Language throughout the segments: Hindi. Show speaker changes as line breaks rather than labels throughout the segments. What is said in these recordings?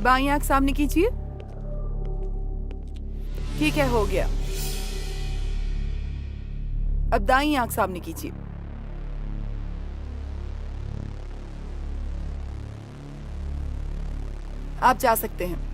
बाईं आंख सामने कीजिए। ठीक है, हो गया। अब दाईं आंख सामने कीजिए। आप जा सकते हैं।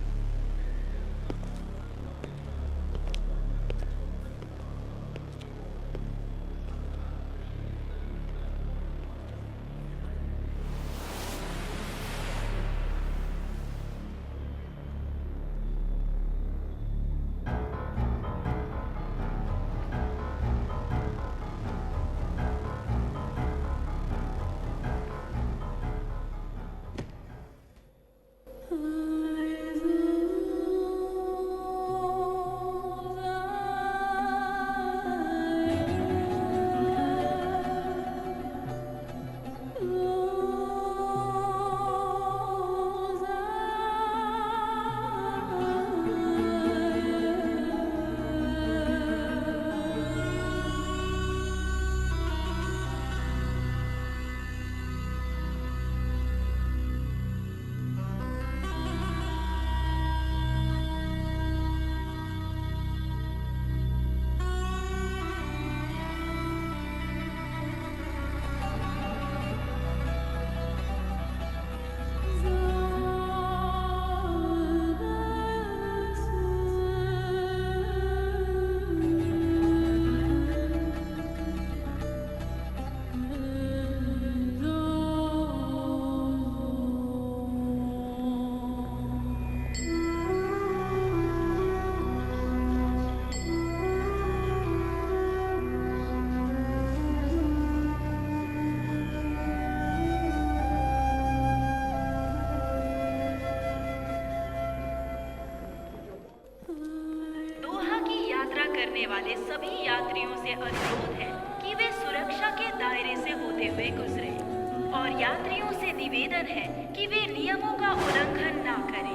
करने वाले सभी यात्रियों से अनुरोध है कि वे सुरक्षा के दायरे से होते हुए गुजरे और यात्रियों से निवेदन है कि वे नियमों का उल्लंघन ना करें।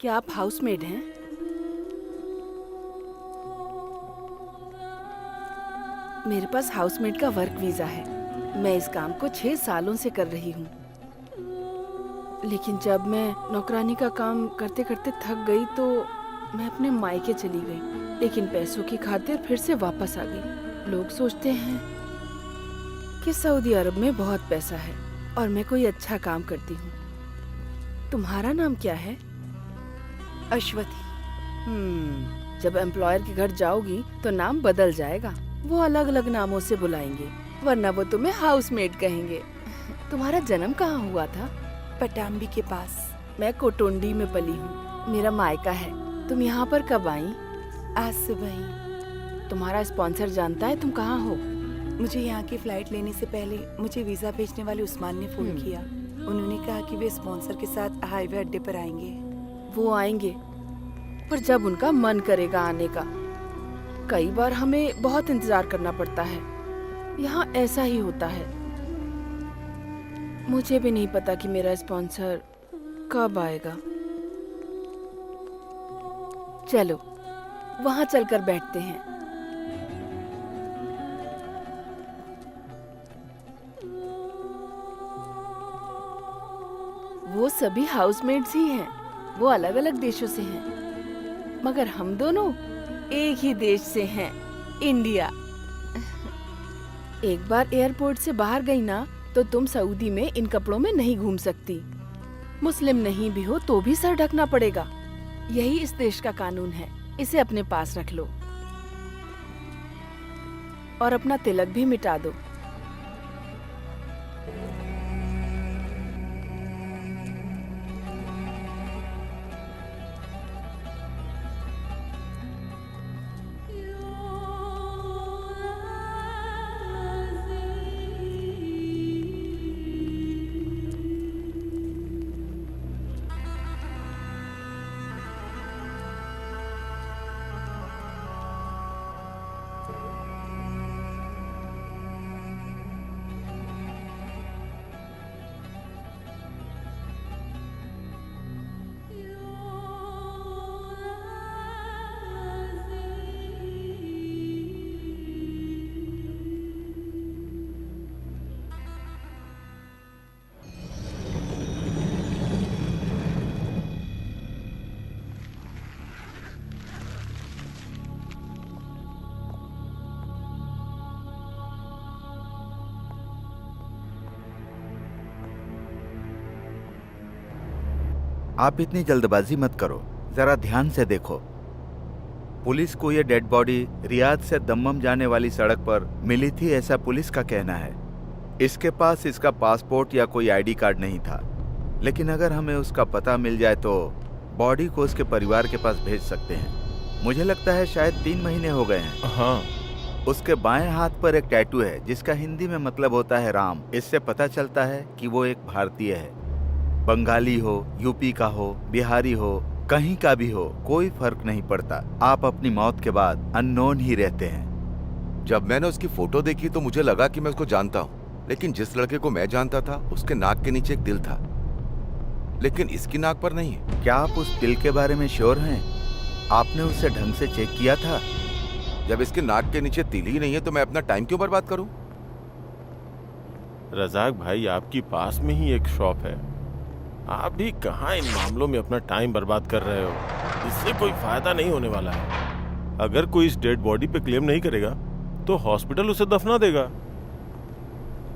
क्या आप हाउसमेड हैं? मेरे पास हाउसमेड का वर्क वीजा है। मैं इस काम को 6 सालों से कर रही हूँ। लेकिन जब मैं नौकरानी का काम करते करते थक गई तो मैं अपने मायके चली गई। लेकिन पैसों की खातिर फिर से वापस आ गई। लोग सोचते हैं कि सऊदी अरब में बहुत पैसा है और मैं कोई अच्छा काम करती हूँ। तुम्हारा नाम क्या है?
अश्वथी।
जब एम्प्लॉयर के घर जाओगी तो नाम बदल जाएगा। वो अलग अलग नामों से बुलाएंगे, वरना वो तुम्हें हाउसमेड कहेंगे। तुम्हारा जन्म कहाँ हुआ था?
पटाम्बी के पास।
मैं कोटुंडी में पली हूँ, मेरा मायका है। तुम यहाँ पर कब आई?
आज सुबह ही।
तुम्हारा स्पॉन्सर जानता है तुम कहाँ हो?
मुझे यहाँ की फ्लाइट लेने से पहले मुझे वीजा भेजने वाले उस्मान ने फोन किया। उन्होंने कहा कि वे स्पॉन्सर के साथ हाईवे अड्डे पर आएंगे।
वो आएंगे, पर जब उनका मन करेगा आने का। कई बार हमें बहुत इंतजार करना पड़ता है। यहाँ ऐसा ही होता है। मुझे भी नहीं पता कि मेरा स्पॉन्सर कब आएगा। चलो वहाँ चलकर बैठते हैं। वो सभी हाउसमेट्स ही हैं। वो अलग अलग देशों से हैं, मगर हम दोनों एक ही देश से हैं, इंडिया। एक बार एयरपोर्ट से बाहर गई ना तो तुम सऊदी में इन कपड़ों में नहीं घूम सकती। मुस्लिम नहीं भी हो तो भी सर ढकना पड़ेगा। यही इस देश का कानून है। इसे अपने पास रख लो और अपना तिलक भी मिटा दो।
आप इतनी जल्दबाजी मत करो, जरा ध्यान से देखो। पुलिस को ये डेड बॉडी रियाद से दम्मम जाने वाली सड़क पर मिली थी, ऐसा पुलिस का कहना है। इसके पास इसका पासपोर्ट या कोई आईडी कार्ड नहीं था, लेकिन अगर हमें उसका पता मिल जाए तो बॉडी को उसके परिवार के पास भेज सकते हैं। मुझे लगता है शायद 3 महीने हो गए हैं।
हाँ।
उसके बाएं हाथ पर एक टैटू है जिसका हिंदी में मतलब होता है राम। इससे पता चलता है कि वो एक भारतीय है। बंगाली हो, यूपी का हो, बिहारी हो, कहीं का भी हो, कोई फर्क नहीं पड़ता। आप अपनी मौत के बाद अननोन ही रहते हैं।
जब मैंने उसकी फोटो देखी तो मुझे लगा कि मैं उसको जानता हूँ, लेकिन जिस लड़के को मैं जानता था उसके नाक के नीचे एक दिल था, लेकिन इसकी नाक पर नहीं है।
क्या आप उस दिल के बारे में श्योर हैं? आपने उसे ढंग से चेक किया था?
जब इसके नाक के नीचे तिल ही नहीं है तो मैं अपना टाइम क्यों बर्बाद करूं?
रजाक भाई, आपकी पास में ही एक शॉप है, आप भी कहाँ इन मामलों में अपना टाइम बर्बाद कर रहे हो? इससे कोई फायदा नहीं होने वाला है। अगर कोई इस डेड बॉडी पे क्लेम नहीं करेगा तो हॉस्पिटल उसे दफना देगा।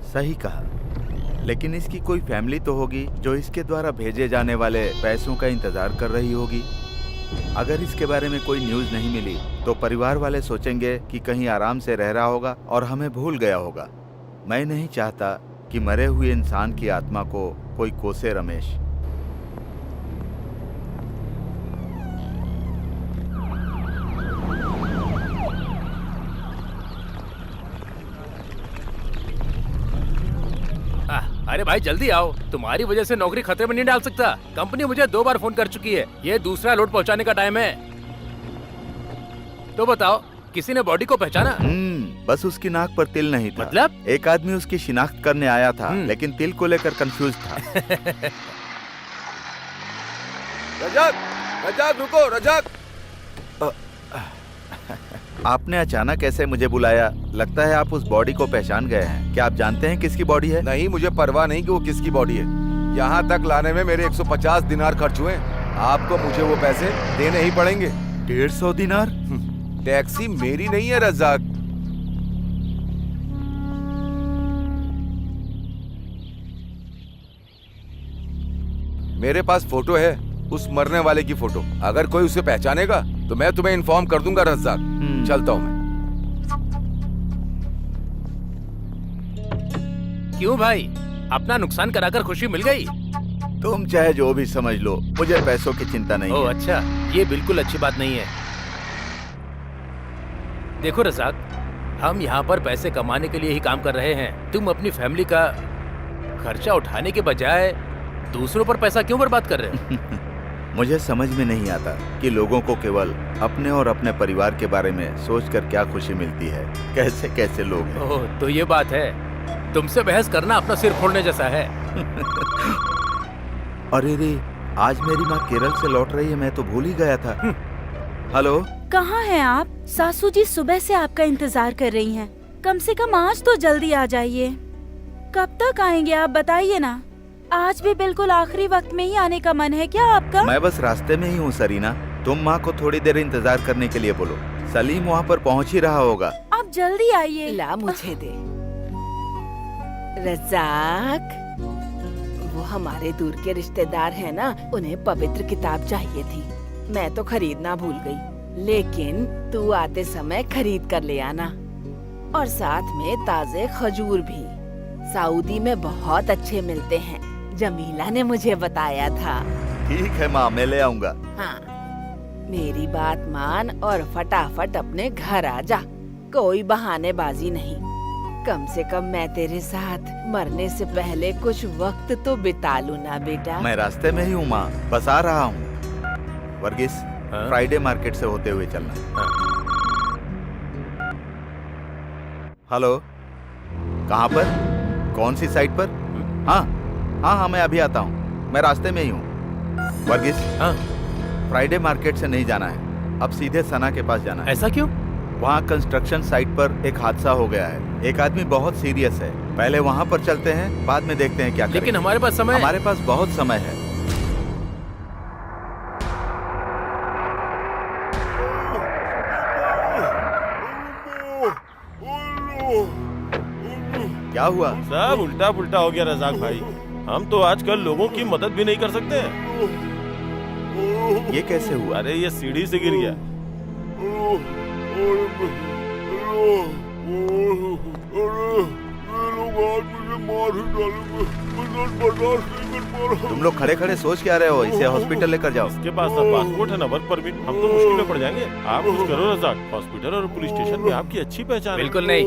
सही कहा, लेकिन इसकी कोई फैमिली तो होगी जो इसके द्वारा भेजे जाने वाले पैसों का इंतजार कर रही होगी। अगर इसके बारे में कोई न्यूज़ नहीं मिली तो परिवार वाले सोचेंगे कि कहीं आराम से रह रहा होगा और हमें भूल गया होगा। मैं नहीं चाहता कि मरे हुए इंसान की आत्मा को कोई कोसे। रमेश,
अरे भाई जल्दी आओ, तुम्हारी वजह से नौकरी खतरे में नहीं डाल सकता। कंपनी मुझे 2 बार फोन कर चुकी है, ये दूसरा लोड पहुंचाने का टाइम है। तो बताओ, किसी ने बॉडी को पहचाना?
बस उसकी नाक पर तिल नहीं था।
मतलब?
एक आदमी उसकी शिनाख्त करने आया था, लेकिन तिल को लेकर कंफ्यूज था।
रजाक, रजाक रुको, रजाक।
आपने अचानक ऐसे मुझे बुलाया, लगता है आप उस बॉडी को पहचान गए हैं। क्या आप जानते हैं किसकी बॉडी है?
नहीं, मुझे परवाह नहीं कि वो किसकी बॉडी है। यहाँ तक लाने में मेरे 150 दिनार खर्च हुए। आपको मुझे वो पैसे देने ही पड़ेंगे।
150 दिनार?
टैक्सी मेरी नहीं है रजाक। मेरे पास फोटो है, उस मरने वाले की फोटो। अगर कोई उसे पहचानेगा तो मैं तुम्हें इन्फॉर्म कर दूंगा रजाक। चलता हूँ मैं।
क्यों भाई, अपना नुकसान कराकर खुशी मिल गई?
तुम चाहे जो भी समझ लो, मुझे पैसों की चिंता नहीं
ओह
है।
अच्छा, ये बिल्कुल अच्छी बात नहीं है। देखो रजाक, हम यहाँ पर पैसे कमाने के लिए ही काम कर रहे हैं। तुम अपनी फैमिली का खर्चा उठाने के बजाय दूसरों पर पैसा क्यों बर्बाद कर रहे हो?
मुझे समझ में नहीं आता कि लोगों को केवल अपने और अपने परिवार के बारे में सोचकर क्या खुशी मिलती है। कैसे कैसे लोग हैं।
ओह, तो ये बात है। तुमसे बहस करना अपना सिर फोड़ने जैसा है।
अरे रे, आज मेरी माँ केरल से लौट रही है, मैं तो भूल ही गया था। हेलो,
कहाँ हैं आप? सासू जी सुबह से आपका इंतजार कर रही हैं। कम से कम आज तो जल्दी आ जाइए। कब तक आएंगे आप बताइए ना। आज भी बिल्कुल आखिरी वक्त में ही आने का मन है क्या आपका?
मैं बस रास्ते में ही हूँ सरीना। तुम माँ को थोड़ी देर इंतजार करने के लिए बोलो, सलीम वहाँ पर पहुँच ही रहा होगा।
आप जल्दी आइए।
ला मुझे दे। रजाक, वो हमारे दूर के रिश्तेदार हैं ना, उन्हें पवित्र किताब चाहिए थी। मैं तो खरीदना भूल गई, लेकिन तू आते समय खरीद कर ले आना। और साथ में ताजे खजूर भी, सऊदी में बहुत अच्छे मिलते हैं। जमीला ने मुझे बताया था।
ठीक है माँ, मैं ले आऊंगा।
हाँ, मेरी बात मान और फटाफट अपने घर आ जा। कोई बहानेबाजी नहीं। कम से कम मैं तेरे साथ मरने से पहले कुछ वक्त तो बिता लूं ना बेटा।
मैं रास्ते में ही हूँ माँ, बस आ रहा हूँ। वर्गीस, फ्राइडे मार्केट से होते हुए चलना। हेलो, कहाँ पर? कौन सी साइड पर? हाँ हाँ हाँ, मैं अभी आता हूँ, मैं रास्ते में ही हूँ। वर्गीस,
हाँ,
फ्राइडे मार्केट से नहीं जाना है, अब सीधे सना के पास जाना है।
ऐसा क्यों?
वहाँ कंस्ट्रक्शन साइट पर एक हादसा हो गया है। एक आदमी बहुत सीरियस है। पहले वहाँ पर चलते हैं, बाद में देखते हैं क्या करें।
लेकिन हमारे पास समय।
हमारे पास बहुत समय है। क्या हुआ?
सब उल्टा पुल्टा हो गया रजाक भाई। हम तो आजकल लोगों की मदद भी नहीं कर सकते।
ये कैसे हुआ?
अरे ये सीढ़ी से गिर गया।
तुम लोग खड़े खड़े सोच क्या रहे हो? इसे हॉस्पिटल लेकर जाओ।
इसके पास ना पासपोर्ट है ना वर्क परमिट, हम तो मुश्किल में पड़ जाएंगे। आप कुछ करो रजाक, हॉस्पिटल और पुलिस स्टेशन में आपकी अच्छी पहचान है।
बिल्कुल नहीं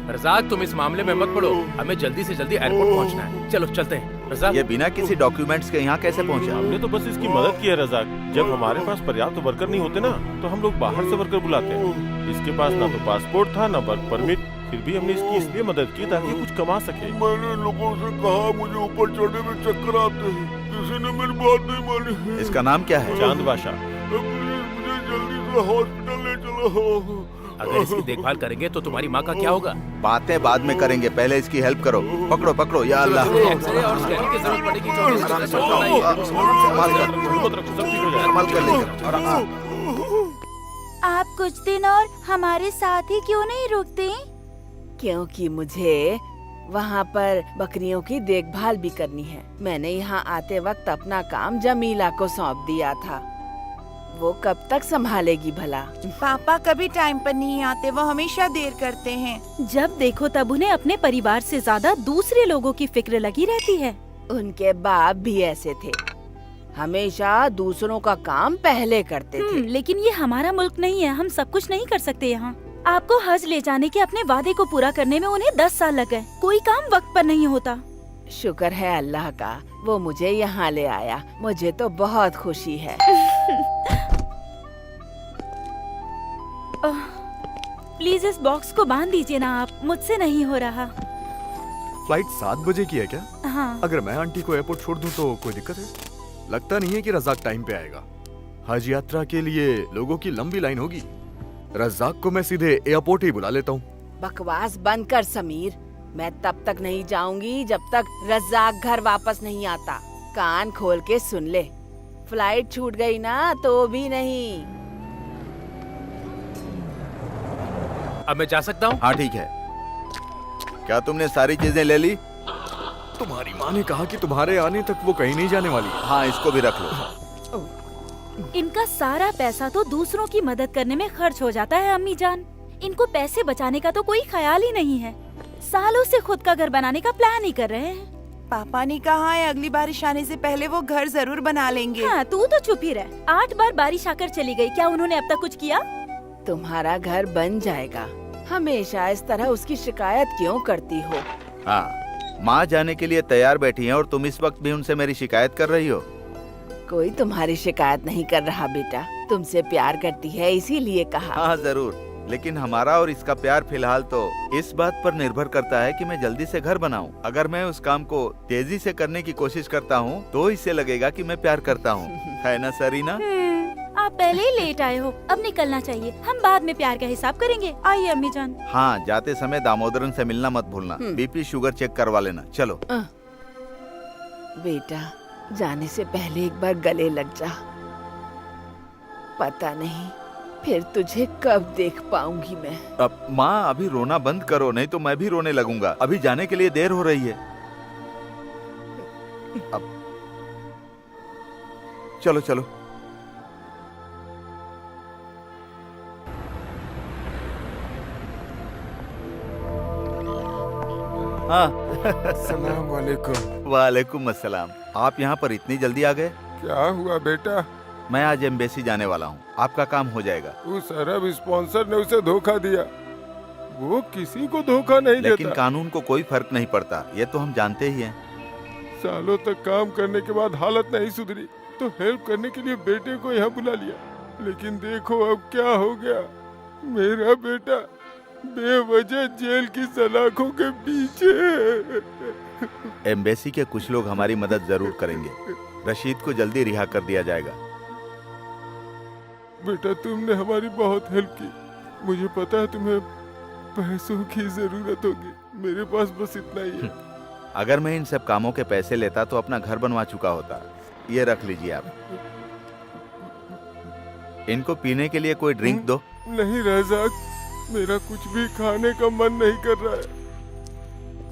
रजाक, तुम इस मामले में मत पड़ो, हमें जल्दी से जल्दी एयरपोर्ट पहुंचना है। चलो चलते हैं रजाक।
ये बिना किसी डॉक्यूमेंट्स के यहाँ कैसे पहुँचा?
हमने तो बस इसकी मदद की है रजाक। जब हमारे पास पर्याप्त वर्कर नहीं होते ना, तो हम लोग बाहर से वर्कर बुलाते हैं। इसके पास ना तो पासपोर्ट था ना वर्क परमिट, फिर भी हमने इसकी इसलिए मदद की ताकि कुछ कमा सके।
मैंने लोगों से कहा मुझे ऊपर चढ़ने में चक्कर आते हैं, किसी ने मेरी बात नहीं मानी।
इसका नाम क्या है?
चांद बादशाह।
प्लीज मुझे जल्दी से हॉस्पिटल ले चलो।
अगर इसकी देखभाल करेंगे तो तुम्हारी माँ का क्या होगा?
बातें बाद में करेंगे, पहले इसकी हेल्प करो। पकड़ो पकड़ो, या अल्लाह।
एक्सरे और स्कैनिंग की जरूरत पड़ेगी तो
संभाल कर लेकर।
आप कुछ दिन और हमारे साथ ही क्यों नहीं रुकते?
क्योंकि मुझे वहाँ पर बकरियों की देखभाल भी करनी है। मैंने यहाँ आते वक्त अपना काम जमीला को सौंप दिया था। वो कब तक संभालेगी भला?
पापा कभी टाइम पर नहीं आते, वो हमेशा देर करते हैं।
जब देखो तब उन्हें अपने परिवार से ज्यादा दूसरे लोगों की फिक्र लगी रहती है।
उनके बाप भी ऐसे थे, हमेशा दूसरों का काम पहले करते थे।
लेकिन ये हमारा मुल्क नहीं है, हम सब कुछ नहीं कर सकते यहाँ। आपको हज ले जाने के अपने वादे को पूरा करने में उन्हें 10 साल लग गए। कोई काम वक्त पर नहीं होता।
शुक्र है अल्लाह का, वो मुझे यहाँ ले आया। मुझे तो बहुत खुशी है।
प्लीज इस बॉक्स को बांध दीजिए ना आप, मुझसे नहीं हो रहा।
फ्लाइट 7 बजे की है क्या?
हाँ।
अगर मैं आंटी को एयरपोर्ट छोड़ दूं तो कोई दिक्कत है? लगता नहीं है कि रज़ाक टाइम पे आएगा। हज यात्रा के लिए लोगों की लंबी लाइन होगी। रज़ाक को मैं सीधे एयरपोर्ट ही बुला लेता हूँ।
बकवास बंद कर समीर, मैं तब तक नहीं जाऊंगी जब तक रज़ाक घर वापस नहीं आता। कान खोल के सुन ले, फ्लाइट छूट गई ना तो भी नहीं।
अब मैं जा सकता हूँ?
हाँ ठीक है। क्या तुमने सारी चीजें ले ली?
तुम्हारी माँ ने कहा कि तुम्हारे आने तक वो कहीं नहीं जाने वाली।
हाँ, इसको भी रख लो।
इनका सारा पैसा तो दूसरों की मदद करने में खर्च हो जाता है अम्मी जान। इनको पैसे बचाने का तो कोई ख्याल ही नहीं है। सालों से खुद का घर बनाने का प्लान ही कर रहे हैं।
पापा ने कहा है अगली बारिश आने से पहले वो घर जरूर बना लेंगे।
हाँ, तू तो चुप ही रह। 8 बार बारिश आकर चली गई, क्या उन्होंने अब तक कुछ किया?
तुम्हारा घर बन जाएगा। हमेशा इस तरह उसकी शिकायत क्यों करती हो?
हाँ, माँ जाने के लिए तैयार बैठी हैं और तुम इस वक्त भी उनसे मेरी शिकायत कर रही हो।
कोई तुम्हारी शिकायत नहीं कर रहा बेटा, तुमसे प्यार करती है इसीलिए कहा।
हाँ जरूर, लेकिन हमारा और इसका प्यार फिलहाल तो इस बात पर निर्भर करता है कि मैं जल्दी से घर बनाऊं। अगर मैं उस काम को तेजी से करने की कोशिश करता हूं, तो इसे लगेगा कि मैं प्यार करता हूं। है ना सरीना?
आप पहले ही लेट आए हो, अब निकलना चाहिए। हम बाद में प्यार का हिसाब करेंगे। आइए अम्मी जान।
हाँ, जाते समय दामोदरन से मिलना मत भूलना। बीपी शुगर चेक करवा लेना। चलो।
बेटा, जाने से पहले एक बार गले लग जा। पता नहीं फिर तुझे कब देख पाऊंगी मैं।
अब माँ, अभी रोना बंद करो, नहीं तो मैं भी रोने लगूंगा। अभी जाने के लिए देर हो रही है। अब चलो चलो। हाँ।
सलाम वालेकुम।
वालेकुम अस्सलाम। आप यहाँ पर इतनी जल्दी आ गए?
क्या हुआ बेटा?
मैं आज एम्बेसी जाने वाला हूँ, आपका काम हो जाएगा।
उस अरब स्पॉन्सर ने उसे धोखा दिया। वो किसी को धोखा नहीं देता।
लेकिन कानून को कोई फर्क नहीं पड़ता, ये तो हम जानते ही हैं।
सालों तक काम करने के बाद हालत नहीं सुधरी तो हेल्प करने के लिए बेटे को यहाँ बुला लिया। लेकिन देखो अब क्या हो गया। मेरा बेटा बेवजह जेल की सलाखों के पीछे।
एम्बेसी के कुछ लोग हमारी मदद जरूर करेंगे। रशीद को जल्दी रिहा कर दिया जाएगा।
बेटा, तुमने हमारी बहुत हेल्प की। मुझे पता है तुम्हें पैसों की जरूरत होगी। मेरे पास बस इतना ही है।
अगर मैं इन सब कामों के पैसे लेता तो अपना घर बनवा चुका होता। ये रख लीजिए आप। इनको पीने के लिए कोई ड्रिंक दो।
नहीं रज़ाक, मेरा कुछ भी खाने का मन नहीं कर रहा है।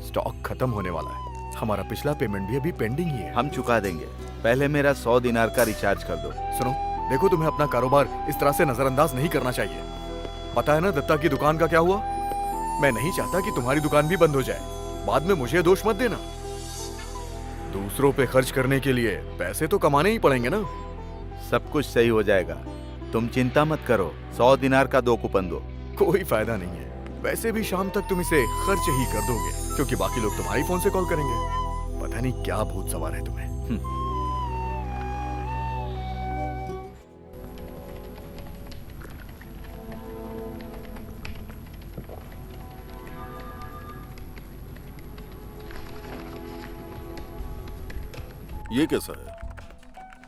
स्टॉक खत्म होने वाला है। हमारा पिछला पेमेंट भी अभी पेंडिंग ही है।
हम चुका देंगे, पहले मेरा 100 दिनार का रिचार्ज कर दो।
सुनो, देखो तुम्हें अपना कारोबार इस तरह से नजरअंदाज नहीं करना चाहिए। पता है ना दत्ता की दुकान का क्या हुआ? मैं नहीं चाहता कि तुम्हारी दुकान भी बंद हो जाए। बाद में मुझे दोष मत देना। दूसरों पे खर्च करने के लिए पैसे तो कमाने ही पड़ेंगे ना।
सब कुछ सही हो जाएगा, तुम चिंता मत करो। 100 दिनार का 2 कूपन दो।
कोई फायदा नहीं है। वैसे भी शाम तक तुम इसे खर्च ही कर दोगे, क्योंकि बाकी लोग तुम्हारे फोन से कॉल करेंगे। पता नहीं क्या भूत सवार है तुम्हें।
ये कैसा है?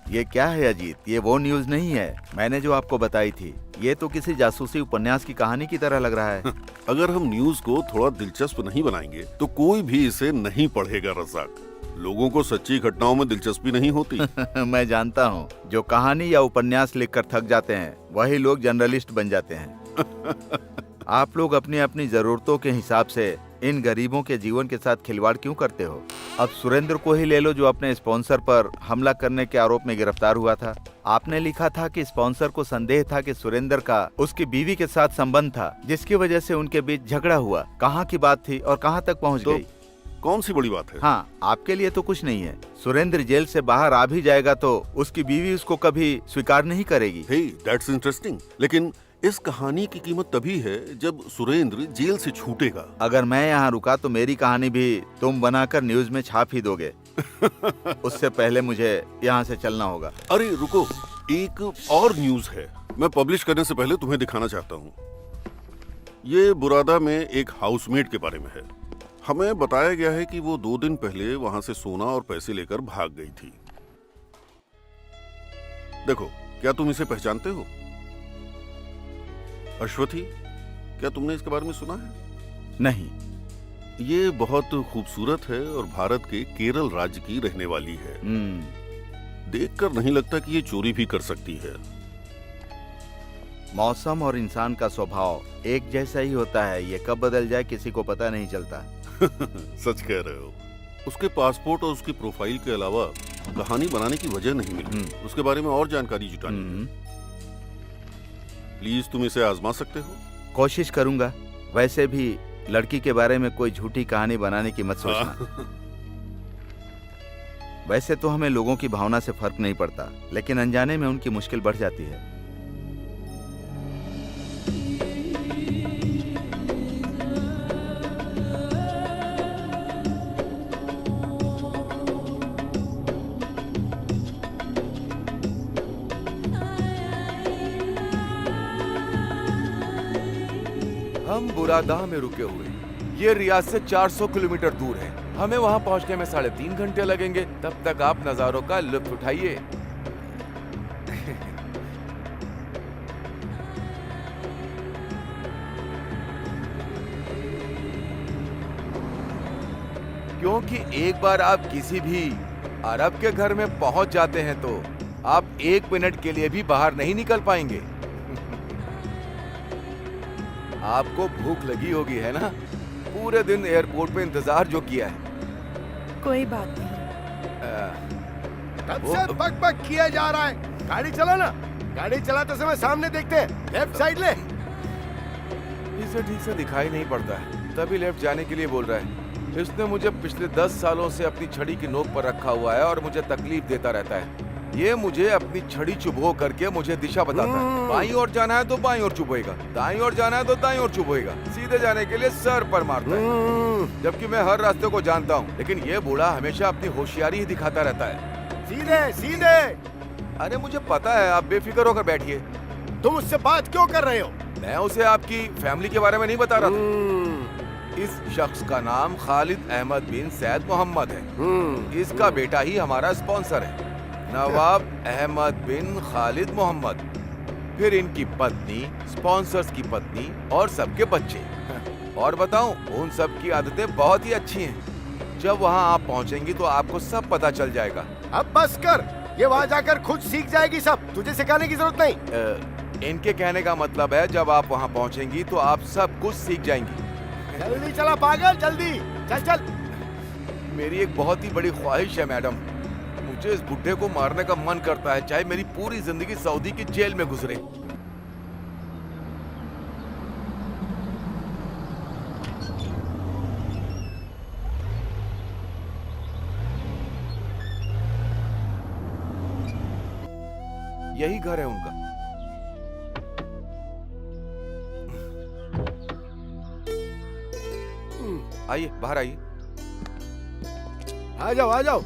ये क्या है अजीत? ये वो न्यूज नहीं है मैंने जो आपको बताई थी। ये तो किसी जासूसी उपन्यास की कहानी की तरह लग रहा है।
अगर हम न्यूज को थोड़ा दिलचस्प नहीं बनाएंगे तो कोई भी इसे नहीं पढ़ेगा रज़ाक। लोगों को सच्ची घटनाओं में दिलचस्पी नहीं होती।
मैं जानता हूँ, जो कहानी या उपन्यास लिखकर थक जाते हैं वही लोग जर्नलिस्ट बन जाते हैं। आप लोग अपनी अपनी जरूरतों के हिसाब से इन गरीबों के जीवन के साथ खिलवाड़ क्यों करते हो? अब सुरेंद्र को ही ले लो, जो अपने स्पॉन्सर पर हमला करने के आरोप में गिरफ्तार हुआ था। आपने लिखा था कि स्पॉन्सर को संदेह था कि सुरेंद्र का उसकी बीवी के साथ संबंध था, जिसकी वजह से उनके बीच झगड़ा हुआ। कहाँ की बात थी और कहाँ तक पहुँच गई?
कौन सी बड़ी बात है?
हाँ, आपके लिए तो कुछ नहीं है। सुरेंद्र जेल से बाहर आ भी जाएगा तो उसकी बीवी उसको कभी स्वीकार नहीं करेगी।
हे, दैट्स इंटरेस्टिंग। लेकिन इस कहानी की कीमत तभी है जब सुरेंद्र जेल से छूटेगा।
अगर मैं यहाँ रुका तो मेरी कहानी भी तुम बनाकर न्यूज में छाप ही दोगे। उससे पहले मुझे यहाँ से चलना होगा।
अरे रुको, एक और न्यूज है, मैं पब्लिश करने से पहले तुम्हें दिखाना चाहता हूँ। ये बुरादा में एक हाउसमेट के बारे में है। हमें बताया गया है कि वो 2 दिन पहले वहां से सोना और पैसे लेकर भाग गई थी। देखो, क्या तुम इसे पहचानते हो? अश्वथी, क्या तुमने इसके बारे में सुना है?
नहीं।
ये बहुत खूबसूरत है और भारत के केरल राज्य की रहने वाली है। देखकर नहीं लगता कि ये चोरी भी कर सकती है।
मौसम और इंसान का स्वभाव एक जैसा ही होता है, ये कब बदल जाए किसी को पता नहीं चलता।
सच कह रहे हो। उसके पासपोर्ट और उसकी प्रोफाइल के अलावा कहानी बनाने की वजह नहीं मिली। उसके बारे में और जानकारी जुटानी है। प्लीज तुम इसे आजमा सकते हो?
कोशिश करूंगा। वैसे भी लड़की के बारे में कोई झूठी कहानी बनाने की मत सोचना। वैसे तो हमें लोगों की भावना से फर्क नहीं पड़ता, लेकिन अनजाने में उनकी मुश्किल बढ़ जाती है।
हम बुरादा में रुके हुए। ये रियाद से 400 किलोमीटर दूर है। हमें वहां पहुंचने में 3.5 घंटे लगेंगे। तब तक आप नजारों का लुत्फ उठाइए। क्योंकि एक बार आप किसी भी अरब के घर में पहुंच जाते हैं तो आप 1 मिनट के लिए भी बाहर नहीं निकल पाएंगे। आपको भूख लगी होगी, है ना? पूरे दिन एयरपोर्ट पे इंतजार जो किया है।
कोई बात नहीं।
कब से बक किया जा रहा है। गाड़ी चला ना। गाड़ी चलाते समय सामने देखते हैं, लेफ्ट साइड ले।
इसे ठीक से दिखाई नहीं पड़ता है, तभी लेफ्ट जाने के लिए बोल रहा है। इसने मुझे पिछले 10 सालों से अपनी छड़ी की नोक पर रखा हुआ है और मुझे तकलीफ देता रहता है। ये मुझे अपनी छड़ी चुभो करके मुझे दिशा बताता है। बाईं ओर जाना है तो बाईं ओर चुभोएगा, दाईं ओर जाना है तो दाईं ओर चुभोएगा, सीधे जाने के लिए सर पर मारता है। जबकि मैं हर रास्ते को जानता हूँ, लेकिन ये बूढ़ा हमेशा अपनी होशियारी ही दिखाता रहता है।
सीधे सीधे।
अरे मुझे पता है, आप बेफिक्र होकर बैठिए।
तुम उससे बात क्यों कर रहे हो?
मैं उसे आपकी फैमिली के बारे में नहीं बता रहा था। इस शख्स का नाम खालिद अहमद बिन सैद मोहम्मद है। इसका बेटा ही हमारा स्पॉन्सर है, नवाब अहमद बिन खालिद मोहम्मद। फिर इनकी पत्नी, स्पॉन्सर्स की पत्नी और सबके बच्चे। और बताऊं, उन सब की आदतें बहुत ही अच्छी हैं। जब वहां आप पहुंचेंगी तो आपको सब पता चल जाएगा।
अब बस कर, ये वहां जाकर खुद सीख जाएगी सब, तुझे सिखाने की जरूरत नहीं।
इनके कहने का मतलब है, जब आप वहां पहुंचेंगी तो आप सब कुछ सीख जाएंगी।
जल्दी चला पागल, जल्दी चल चल।
मेरी एक बहुत ही बड़ी ख्वाहिश है मैडम। मुझे इस बुड्ढे को मारने का मन करता है, चाहे मेरी पूरी जिंदगी सऊदी की जेल में गुजरे। यही घर है उनका। आइए, बाहर आइए।
आ जाओ आ जाओ।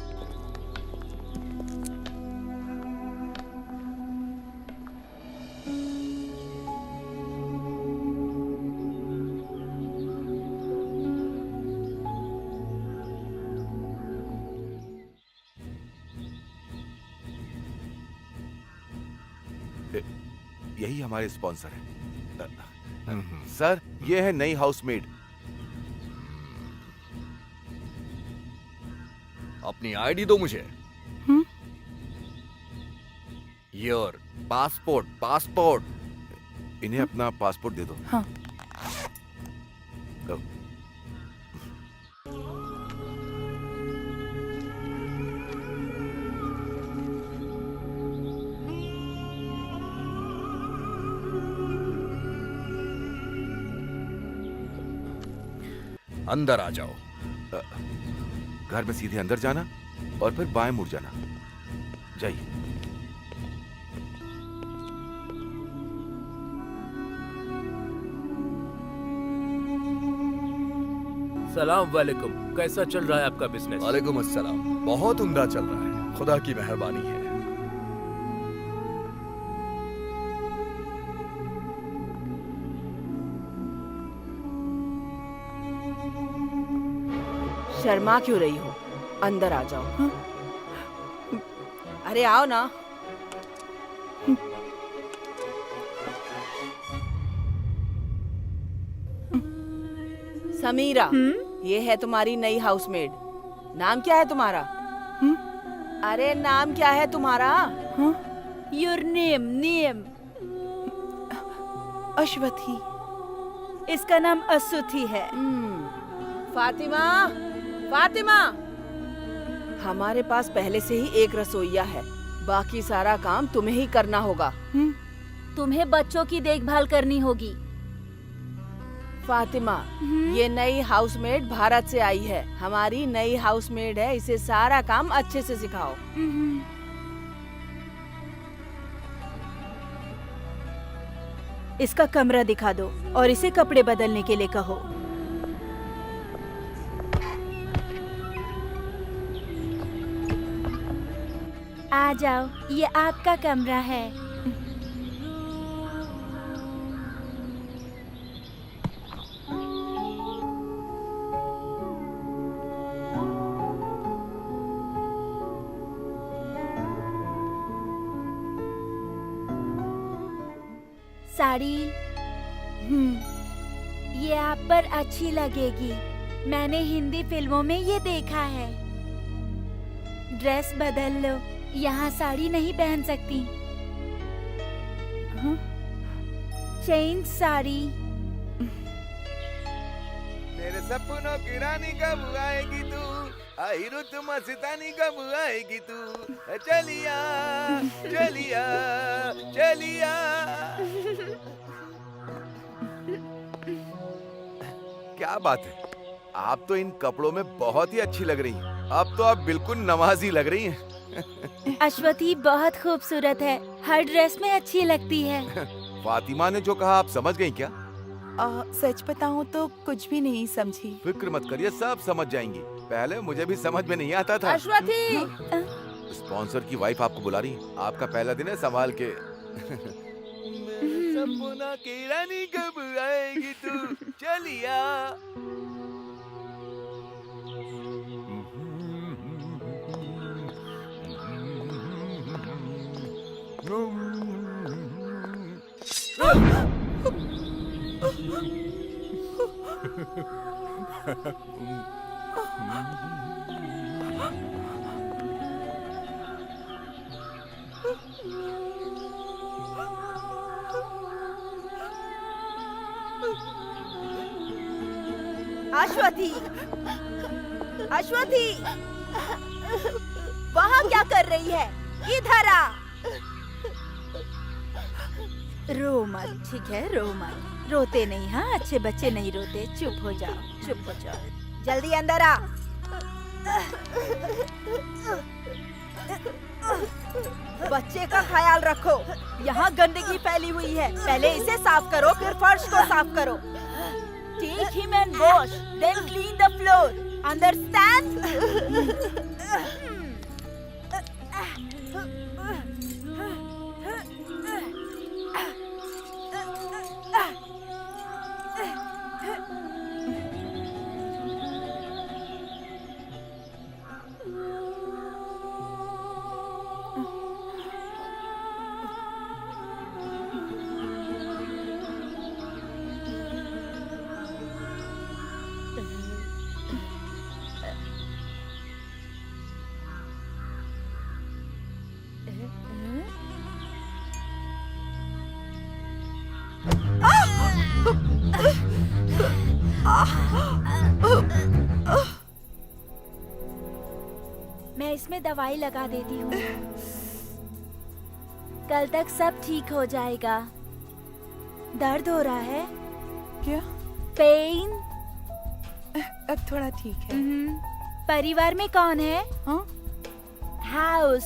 यही हमारे स्पॉन्सर है। सर, ये है नई हाउसमेड।
अपनी आईडी दो मुझे। Your passport.
इन्हें अपना पासपोर्ट दे दो।
हाँ।
लो।
अंदर आ जाओ।
घर में सीधे अंदर जाना और फिर बाएं मुड़ जाना। जाइए।
सलाम वालेकुम, कैसा चल रहा है आपका बिजनेस?
वालेकुम अस्सलाम। बहुत उम्दा चल रहा है, खुदा की मेहरबानी है।
शर्मा क्यों रही हो? अंदर आ जाओ। अरे आओ ना। समीरा, ये है तुम्हारी नई हाउसमेड। नाम क्या है तुम्हारा? अरे नाम क्या है तुम्हारा?
Your name.
अश्वथी।
इसका नाम असुथी है।
फातिमा, हमारे पास पहले से ही एक रसोइया है, बाकी सारा काम तुम्हें ही करना होगा।
तुम्हें बच्चों की देखभाल करनी होगी।
फातिमा, ये नई हाउसमेड भारत से आई है, हमारी नई हाउसमेड है, इसे सारा काम अच्छे से सिखाओ।
इसका कमरा दिखा दो और इसे कपड़े बदलने के लिए कहो। आ जाओ, ये आपका कमरा है। साड़ी ये आप पर अच्छी लगेगी, मैंने हिंदी फिल्मों में ये देखा है। ड्रेस बदल लो, यहाँ साड़ी नहीं पहन सकती। चेंज साड़ी।
मेरे सपनों की रानी कब आएगी तू, आई रुत मस्तानी कब आएगी तू, चलिया चलिया चलिया। क्या बात है, आप तो इन कपड़ों में बहुत ही अच्छी लग रही हैं। अब तो आप बिल्कुल नमाजी लग रही हैं।
अश्वथी बहुत खूबसूरत है, हर ड्रेस में अच्छी लगती है।
फातिमा ने जो कहा आप समझ गई क्या?
सच बताऊं तो कुछ भी नहीं समझी।
फिक्र मत करिए, सब समझ जाएंगी। पहले मुझे भी समझ में नहीं आता था।
अश्वथी,
स्पॉन्सर की वाइफ आपको बुला रही है। आपका पहला दिन है, संभाल के। सपना की रानी कब आएगी तू, चलिया।
अश्वथी,
अश्वथी, वहाँ क्या कर रही है? इधर आ। रो मत, ठीक है? रो मत, रोते नहीं। हाँ, अच्छे बच्चे नहीं रोते। चुप हो जाओ, चुप हो जाओ। जल्दी अंदर आ। बच्चे का ख्याल रखो। यहाँ गंदगी फैली हुई है। पहले इसे साफ करो, फिर फर्श को साफ करो। Take him and wash, then clean the floor. Understand? मैं इसमें दवाई लगा देती हूँ। कल तक सब ठीक हो जाएगा। दर्द हो रहा है?
क्या?
पेन?
अब थोड़ा ठीक है।
परिवार में कौन है?
हाँ?
House,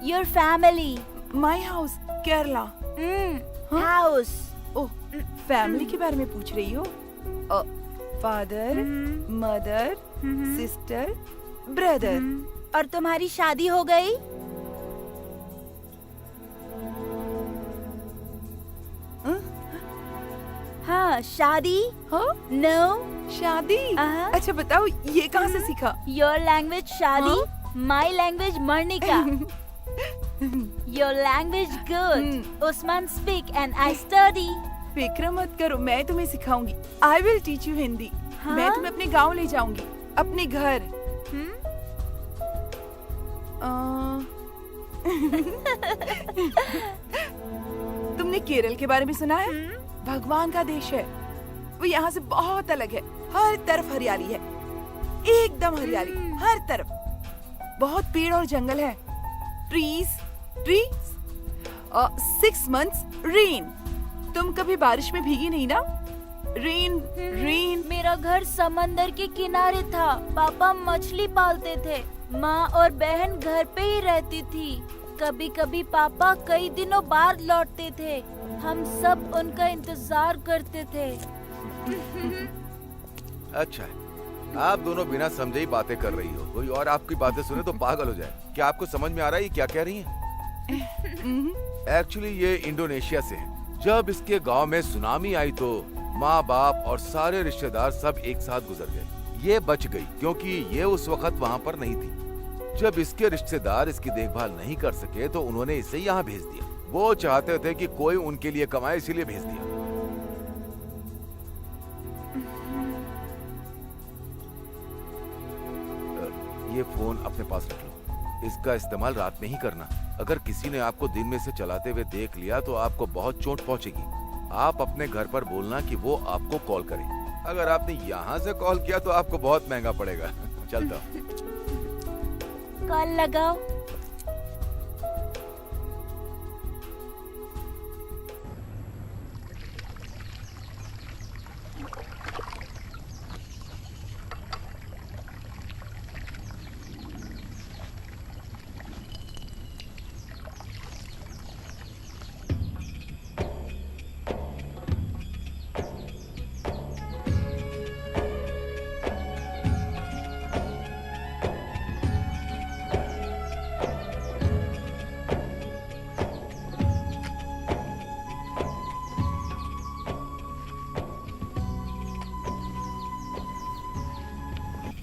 your family.
My house, Kerala.
House.
Oh, family के बारे में पूछ रही हो? Father, mother, sister, brother.
और तुम्हारी शादी हो गई? हाँ, शादी?
हाँ?
नो,
शादी? अच्छा बताओ, ये कहाँ से सीखा?
योर लैंग्वेज शादी, माई लैंग्वेज मर्निका। Your language good. Usman speak and I study.
फिक्र मत करो, मैं तुम्हें सिखाऊंगी। I will teach you Hindi. मैं तुम्हें अपने गांव ले जाऊंगी, अपने घर। तुमने केरल के बारे में सुना है? भगवान का देश है। वो यहाँ से बहुत अलग है। हर तरफ हरियाली है, एकदम हरियाली, हर तरफ। बहुत पेड़ और जंगल है। Trees, trees. 6 months rain. तुम कभी बारिश में भीगी नहीं ना? Rain, rain.
मेरा घर समंदर के किनारे था। पापा मछली पालते थे। माँ और बहन घर पे ही रहती थी। कभी कभी पापा कई दिनों बाद लौटते थे। हम सब उनका इंतजार करते थे।
अच्छा है, आप दोनों बिना समझे ही बातें कर रही हो। कोई और आपकी बातें सुने तो पागल हो जाए। क्या आपको समझ में आ रहा है ये क्या कह रही हैं? एक्चुअली ये इंडोनेशिया से है। जब इसके गांव में सुनामी आई तो माँ बाप और सारे रिश्तेदार सब एक साथ गुजर गए। ये बच गई क्योंकि ये उस वक्त वहाँ पर नहीं थी। जब इसके रिश्तेदार इसकी देखभाल नहीं कर सके तो उन्होंने इसे यहाँ भेज दिया। वो चाहते थे कि कोई उनके लिए कमाए, इसीलिए भेज दिया। ये फोन अपने पास रख लो। इसका इस्तेमाल रात में ही करना। अगर किसी ने आपको दिन में से चलाते हुए देख लिया तो आपको बहुत चोट पहुंचेगी। आप अपने घर पर बोलना कि वो आपको कॉल करे। अगर आपने यहाँ से कॉल किया तो आपको बहुत महंगा पड़ेगा। चलता हूँ।
कॉल लगाओ।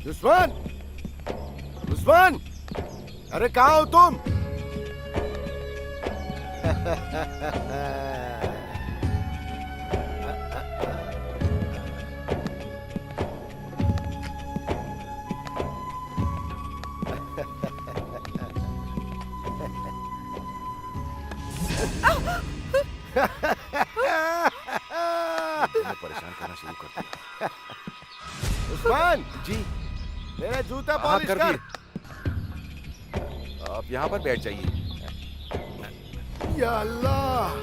उस्मान, उस्मान, अरे कहाँ हो तुम? परेशान करना शुरू कर दिया। उस्मान
जी,
मेरे जूते
हाँ,
पॉलिश
कर
कर।
दिए। आप यहाँ पर बैठ जाइए।
या अल्लाह।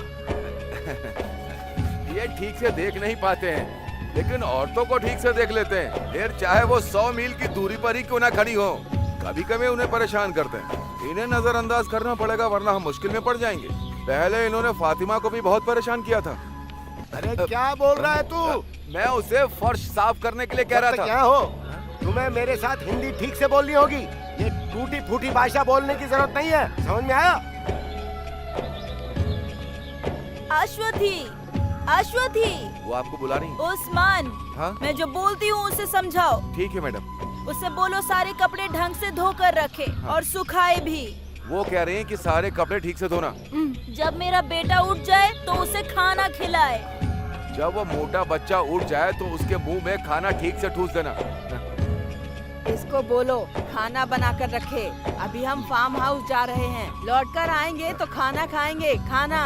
ये ठीक से देख नहीं पाते हैं, लेकिन औरतों को ठीक से देख लेते हैं, फिर चाहे वो 100 मील की दूरी पर ही क्यों ना खड़ी हो। कभी कभी उन्हें परेशान करते हैं, इन्हें नजरअंदाज करना पड़ेगा वरना हम मुश्किल में पड़ जाएंगे। पहले इन्होंने फातिमा को भी बहुत परेशान किया था।
अरे क्या बोल रहा है तू?
मैं उसे फर्श साफ करने के लिए कह रहा था।
क्या हो, तुम्हें मेरे साथ हिंदी ठीक से बोलनी होगी। ये टूटी फूटी भाषा बोलने की जरूरत नहीं है, समझ में आया?
अश्वथी, अश्वथी,
वो आपको बुला रही हैं?
उस्मान,
हाँ?
मैं जो बोलती हूँ उसे समझाओ।
ठीक है मैडम।
उसे बोलो सारे कपड़े ढंग से धोकर रखे और सुखाए भी।
वो कह रहे हैं कि सारे कपड़े ठीक से धोना।
जब मेरा बेटा उठ जाए तो उसे खाना खिलाए।
जब वो मोटा बच्चा उठ जाए तो उसके मुंह में खाना ठीक से ठूस देना।
इसको बोलो खाना बना कर रखे। अभी हम फार्म हाउस जा रहे हैं, लौट कर आएंगे तो खाना खाएंगे। खाना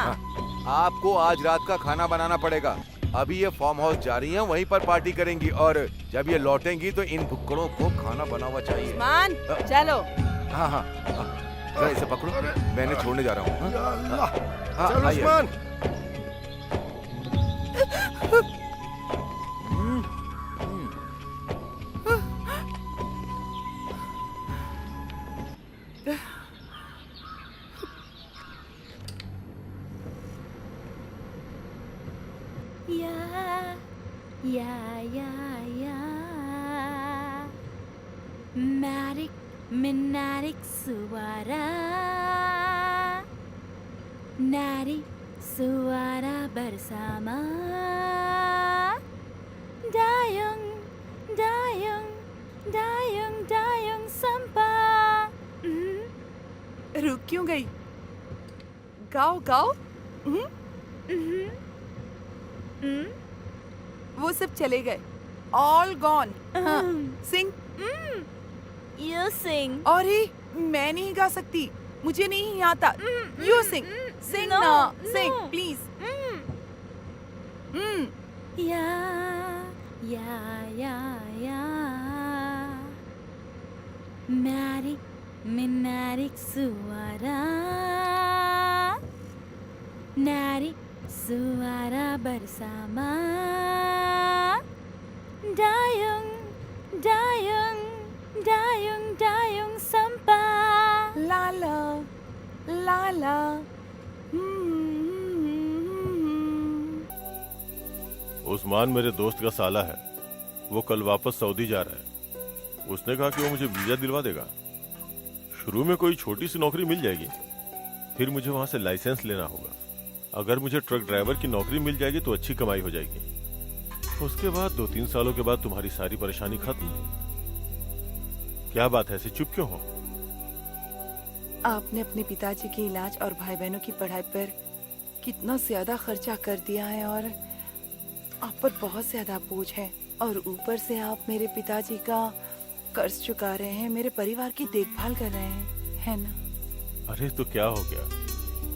आपको आज रात का खाना बनाना पड़ेगा। अभी ये फार्म हाउस जा रही हैं, वहीं पर पार्टी करेंगी और जब ये लौटेंगी तो इन भुक्कड़ों को खाना बना हुआ चाहिए।
उस्मान, चलो।
हाँ हाँ, जरा इसे पकड़ो, मैंने छोड़ने जा रहा हूँ।
या अल्लाह।
हाँ,
चल
आइए।
उस्मान।
या Matic, Minatic Suara Nari Suara bersama Dayung, dayung, dayung, dayung sampah.
रुक क्यों गई? गाओ गाओ। वो सब चले गए, all gone. Sing.
You sing.
और ही मैं नहीं गा सकती, मुझे नहीं आता। यू सिंग, सिंग
No,
ना,
no.
Sing please.
Ya, ya, ya, ya. Mari menarik suara, narik suara bersama. Dayung, dayung, dayung, dayung sampah.
लाला लाला।
उस्मान मेरे दोस्त का साला है, वो कल वापस सऊदी जा रहा है। उसने कहा कि वो मुझे वीजा दिलवा देगा। शुरू में कोई छोटी सी नौकरी मिल जाएगी, फिर मुझे वहां से लाइसेंस लेना होगा। अगर मुझे ट्रक ड्राइवर की नौकरी मिल जाएगी तो अच्छी कमाई हो जाएगी। उसके बाद 2-3 सालों के बाद तुम्हारी सारी परेशानी खत्म। क्या बात है, ऐसे चुप क्यों हो?
आपने अपने पिताजी के इलाज और भाई बहनों की पढ़ाई पर कितना ज्यादा खर्चा कर दिया है और आप पर बहुत ज्यादा बोझ है। और ऊपर से आप मेरे पिताजी का कर्ज चुका रहे हैं, मेरे परिवार की देखभाल कर रहे हैं, है ना?
अरे तो क्या हो गया,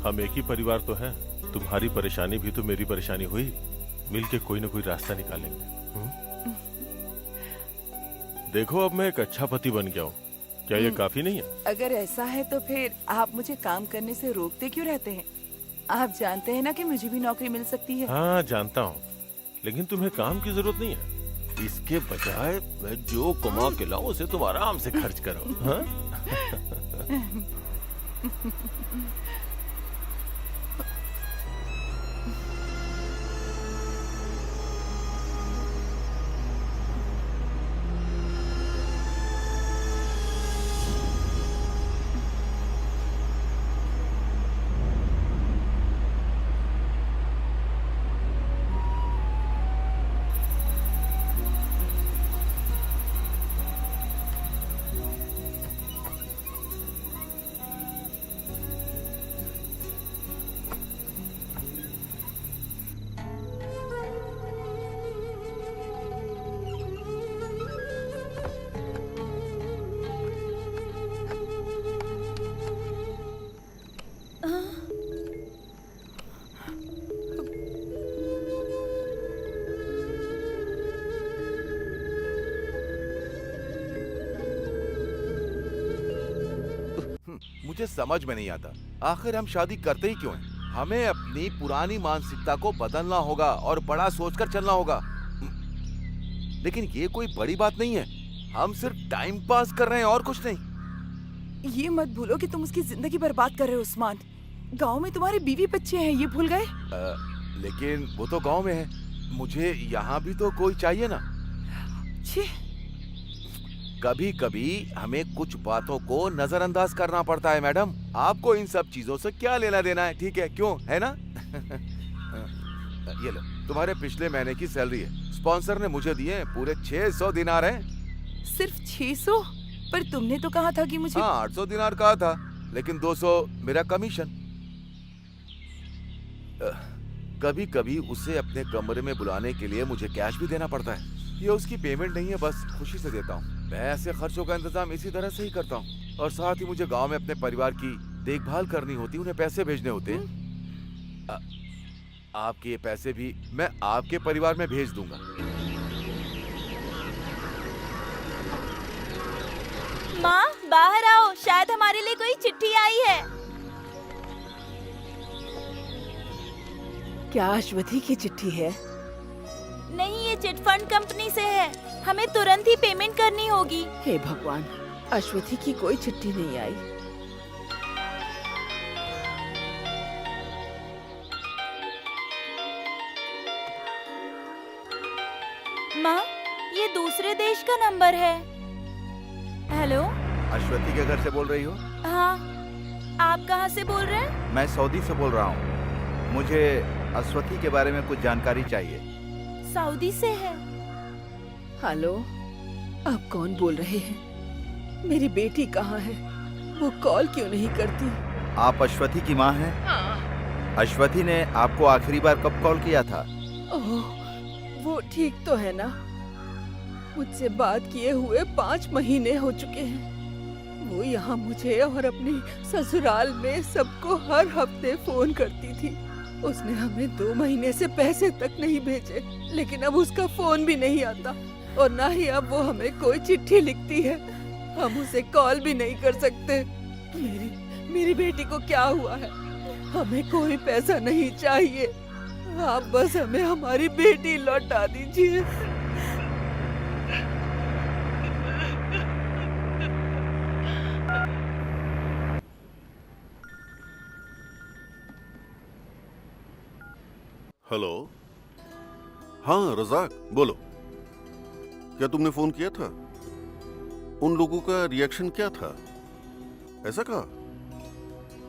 हम एक ही परिवार तो हैं। तुम्हारी परेशानी भी तो मेरी परेशानी हुई, मिलके कोई ना कोई रास्ता निकालेंगे। देखो अब मैं एक अच्छा पति बन गया हूँ, क्या ये काफी नहीं है?
अगर ऐसा है तो फिर आप मुझे काम करने से रोकते क्यों रहते हैं? आप जानते हैं ना कि मुझे भी नौकरी मिल सकती है।
हाँ जानता हूँ, लेकिन तुम्हें काम की जरूरत नहीं है। इसके बजाय मैं जो कमा के लाऊं उसे तुम आराम से खर्च करो। हाँ?
मुझे समझ में नहीं आता, आखिर हम शादी करते ही क्यों हैं? हमें अपनी पुरानी मानसिकता को बदलना होगा और बड़ा सोचकर चलना होगा। लेकिन ये कोई बड़ी बात नहीं है, हम सिर्फ टाइम पास कर रहे हैं और कुछ नहीं।
ये मत भूलो कि तुम उसकी जिंदगी बर्बाद कर रहे हो उस्मान। गांव में तुम्हारे बीवी बच्चे हैं, ये भूल गए?
लेकिन वो तो गांव में है, मुझे यहाँ भी तो कोई चाहिए ना।
छी,
कभी कभी हमें कुछ बातों को नजरअंदाज करना पड़ता है मैडम। आपको इन सब चीजों से क्या लेना देना है, ठीक है, क्यों, है ना? ये लो, तुम्हारे पिछले महीने की सैलरी है, स्पॉन्सर ने मुझे दिए पूरे 600 दिनार हैं।
सिर्फ 600? पर तुमने तो कहा था कि मुझे।
हाँ, 800 दिनार कहा था, लेकिन 200 मेरा कमीशन। कभी कभी उसे अपने कमरे में बुलाने के लिए मुझे कैश भी देना पड़ता है। ये उसकी पेमेंट नहीं है, बस खुशी से देता हूँ। मैं ऐसे खर्चों का इंतजाम इसी तरह से ही करता हूँ। और साथ ही मुझे गांव में अपने परिवार की देखभाल करनी होती, उन्हें पैसे भेजने होते हैं। आपके ये पैसे भी मैं आपके परिवार में भेज दूंगा।
माँ, बाहर आओ, शायद हमारे लिए कोई चिट्ठी आई है।
क्या अश्वथी की चिट्ठी है?
नहीं, ये चिट फंड कंपनी से है, हमें तुरंत ही पेमेंट करनी होगी।
हे भगवान, अश्वथी की कोई चिट्ठी नहीं आई।
माँ, ये दूसरे देश का नंबर है। हेलो,
अश्वथी के घर से बोल रही हो?
हाँ, आप कहाँ से बोल रहे हैं?
मैं सऊदी से बोल रहा हूँ। मुझे अश्वथी के बारे में कुछ जानकारी चाहिए।
सऊदी से है।
हेलो, आप कौन बोल रहे हैं? मेरी बेटी कहाँ है? वो कॉल क्यों नहीं करती?
आप अश्वथी की माँ हैं?
हाँ।
अश्वथी ने आपको आखिरी बार कब कॉल किया था?
ओह, वो ठीक तो है ना? मुझसे बात किए हुए 5 महीने हो चुके हैं। वो यहाँ मुझे और अपने ससुराल में सबको हर हफ्ते फोन करती थी। उसने हमें 2 महीने से पैसे तक नहीं भेजे, लेकिन अब उसका फोन भी नहीं आता और ना ही अब वो हमें कोई चिट्ठी लिखती है। हम उसे कॉल भी नहीं कर सकते। मेरी बेटी को क्या हुआ है? हमें कोई पैसा नहीं चाहिए, आप बस हमें हमारी बेटी लौटा दीजिए।
हेलो, हाँ रजाक, बोलो। क्या तुमने फोन किया था? उन लोगों का रिएक्शन क्या था? ऐसा कहा?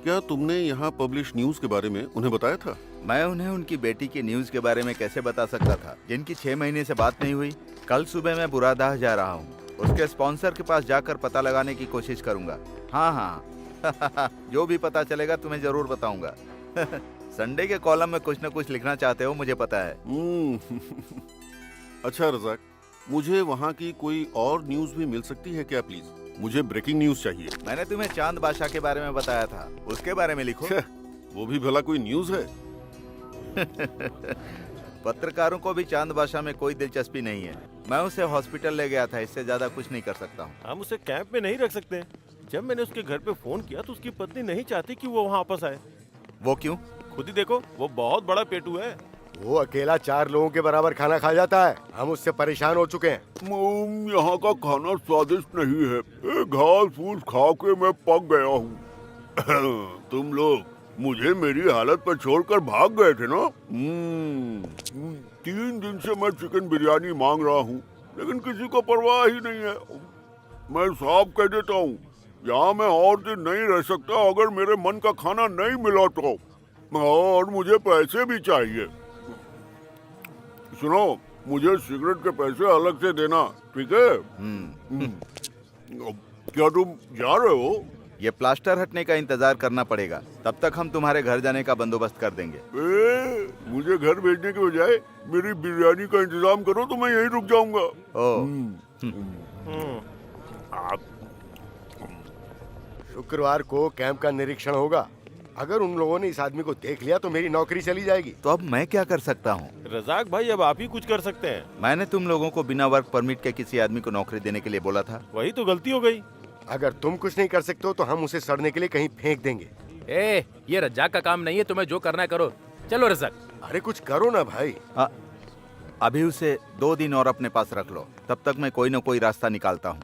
क्या तुमने यहाँ पब्लिश न्यूज के बारे में उन्हें बताया था?
मैं उन्हें उनकी बेटी की न्यूज के बारे में कैसे बता सकता था, जिनकी 6 महीने से बात नहीं हुई। कल सुबह मैं बुरादाह जा रहा हूँ, उसके स्पॉन्सर के पास जाकर पता लगाने की कोशिश करूंगा। हाँ हाँ जो भी पता चलेगा तुम्हें जरूर बताऊंगा। संडे के कॉलम में कुछ न कुछ लिखना चाहते हो, मुझे पता है।
अच्छा रजाक, मुझे वहाँ की कोई और न्यूज भी मिल सकती है क्या प्लीज? मुझे ब्रेकिंग न्यूज चाहिए।
मैंने तुम्हें चांद बादशाह के बारे में बताया था, उसके बारे में लिखो।
वो भी भला कोई न्यूज है?
पत्रकारों को भी चांद बादशाह में कोई दिलचस्पी नहीं है। मैं उसे हॉस्पिटल ले गया था, इससे ज्यादा कुछ नहीं कर सकता हूँ।
हम उसे कैंप में नहीं रख सकते। जब मैंने उसके घर पे फोन किया तो उसकी पत्नी नहीं चाहती कि वो वहाँ वापस आए।
वो क्यों?
खुद ही देखो, वो बहुत बड़ा पेटू है।
वो अकेला 4 लोगों के बराबर खाना खा जाता है। हम उससे परेशान हो चुके हैं।
यहाँ का खाना स्वादिष्ट नहीं है। घास फूस खा के मैं पक गया हूँ। तुम लोग मुझे मेरी हालत पर छोड़कर भाग गए थे ना? 3 दिन से मैं चिकन बिरयानी मांग रहा हूँ, लेकिन किसी को परवाह ही नहीं है। मैं साफ कह देता हूँ, यहाँ मैं और दिन नहीं रह सकता अगर मेरे मन का खाना नहीं मिला तो। और मुझे पैसे भी चाहिए। सुनो, मुझे सिगरेट के पैसे अलग से देना, ठीक है? क्या तुम जा रहे हो?
ये प्लास्टर हटने का इंतजार करना पड़ेगा, तब तक हम तुम्हारे घर जाने का बंदोबस्त कर देंगे।
मुझे घर भेजने के बजाय मेरी बिरयानी का इंतजाम करो तो मैं यहीं रुक जाऊंगा।
शुक्रवार को कैंप का निरीक्षण होगा। अगर उन लोगों ने इस आदमी को देख लिया तो मेरी नौकरी चली जाएगी।
तो अब मैं क्या कर सकता हूँ?
रजाक भाई, अब आप ही कुछ कर सकते हैं।
मैंने तुम लोगों को बिना वर्क परमिट के किसी आदमी को नौकरी देने के लिए बोला था।
वही तो गलती हो गई।
अगर तुम कुछ नहीं कर सकते हो तो हम उसे सड़ने के लिए कहीं फेंक देंगे।
ए, ये रज्जाक का काम नहीं है, तुम्हें जो करना है करो। चलो रज्जाक।
अरे कुछ करो ना भाई।
अभी उसे 2 दिन और अपने पास रख लो, तब तक मैं कोई ना कोई रास्ता निकालता हूँ।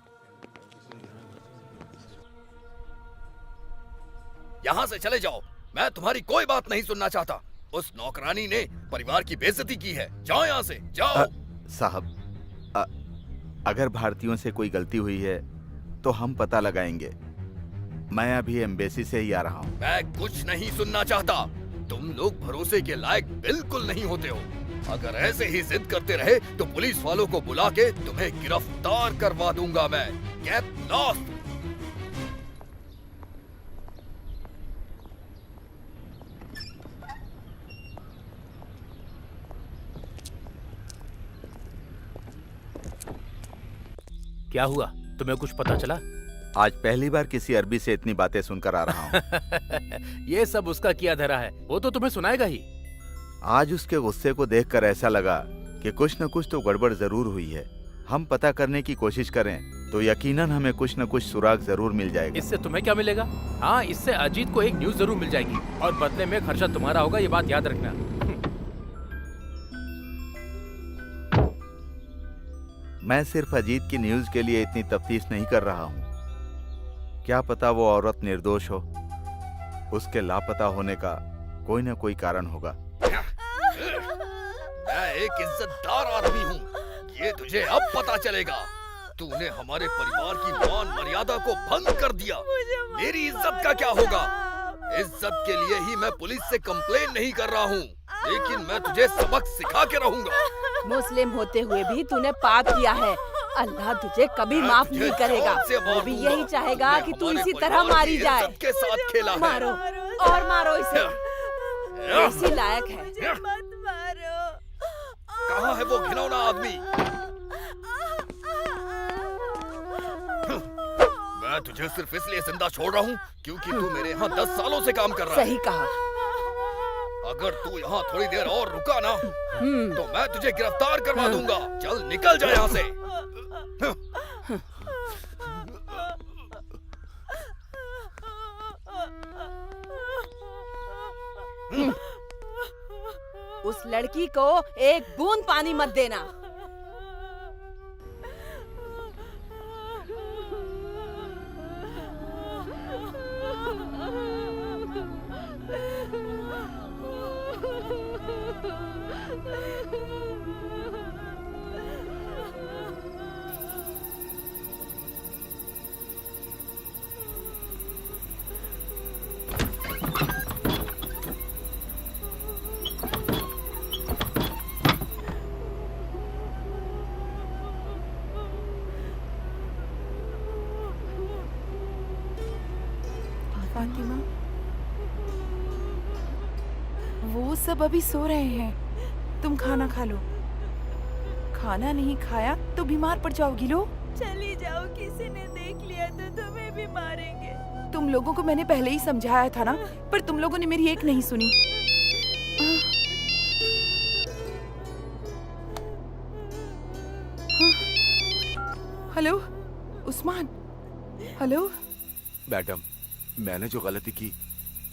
यहाँ से चले जाओ, मैं तुम्हारी कोई बात नहीं सुनना चाहता। उस नौकरानी ने परिवार की बेइज्जती की है। जाओ यहाँ से, जाओ।
साहब, अगर भारतीयों से कोई गलती हुई है तो हम पता लगाएंगे। मैं अभी एम्बेसी से ही आ रहा हूँ।
मैं कुछ नहीं सुनना चाहता। तुम लोग भरोसे के लायक बिल्कुल नहीं होते हो। अगर ऐसे ही जिद करते रहे तो पुलिस वालों को बुला के तुम्हें गिरफ्तार करवा दूंगा मैं। Get lost.
क्या हुआ, तुम्हें कुछ पता चला?
आज पहली बार किसी अरबी से इतनी बातें सुनकर आ रहा हूँ।
ये सब उसका किया धरा है, वो तो तुम्हें सुनाएगा ही।
आज उसके गुस्से को देखकर ऐसा लगा कि कुछ न कुछ तो गड़बड़ जरूर हुई है। हम पता करने की कोशिश करें तो यकीनन हमें कुछ न कुछ सुराग जरूर मिल जाएगा।
इससे तुम्हें क्या मिलेगा? हाँ, इससे अजीत को एक न्यूज जरूर मिल जाएगी और बदले में खर्चा तुम्हारा होगा, ये बात याद रखना।
मैं सिर्फ अजीत की न्यूज के लिए इतनी तफ्तीश नहीं कर रहा हूँ। क्या पता वो औरत निर्दोष हो। उसके लापता होने का कोई न कोई कारण होगा।
मैं एक इज्जतदार आदमी हूँ, ये तुझे अब पता चलेगा। तूने हमारे परिवार की मान मर्यादा को भंग कर दिया। मेरी इज्जत का क्या होगा? इज्जत के लिए ही मैं पुलिस से कंप्लेन नहीं कर रहा हूँ, लेकिन मैं तुझे सबक सिखा के रहूंगा।
मुस्लिम होते हुए भी तूने पाप किया है। अल्लाह तुझे कभी माफ नहीं करेगा। वो भी यही चाहेगा कि तू इसी तरह मारी जाए।
के साथ खेला है।
मारो और मारो इसे, इसी लायक है।
मत मारो।
कहाँ है वो घिनौना आदमी? मैं तुझे सिर्फ इसलिए जिंदा छोड़ रहा हूँ क्योंकि तू मेरे यहाँ 10 सालों से काम कर रहा है।
सही कहा।
अगर तू यहाँ थोड़ी देर और रुका ना तो मैं तुझे गिरफ्तार करवा दूंगा। चल निकल जा यहाँ से।
उस लड़की को एक बूंद पानी मत देना।
फातिमा, वो सब अभी सो रहे हैं। तुम खाना खा लो। खाना नहीं खाया तो बीमार पड़ जाओगी। लो
चली जाओ, किसी ने देख लिया तो तुम्हें भी मारेंगे।
तुम लोगों को मैंने पहले ही समझाया था ना, पर तुम लोगों ने मेरी एक नहीं सुनी। हेलो उस्मान। हेलो
मैडम, मैंने जो गलती की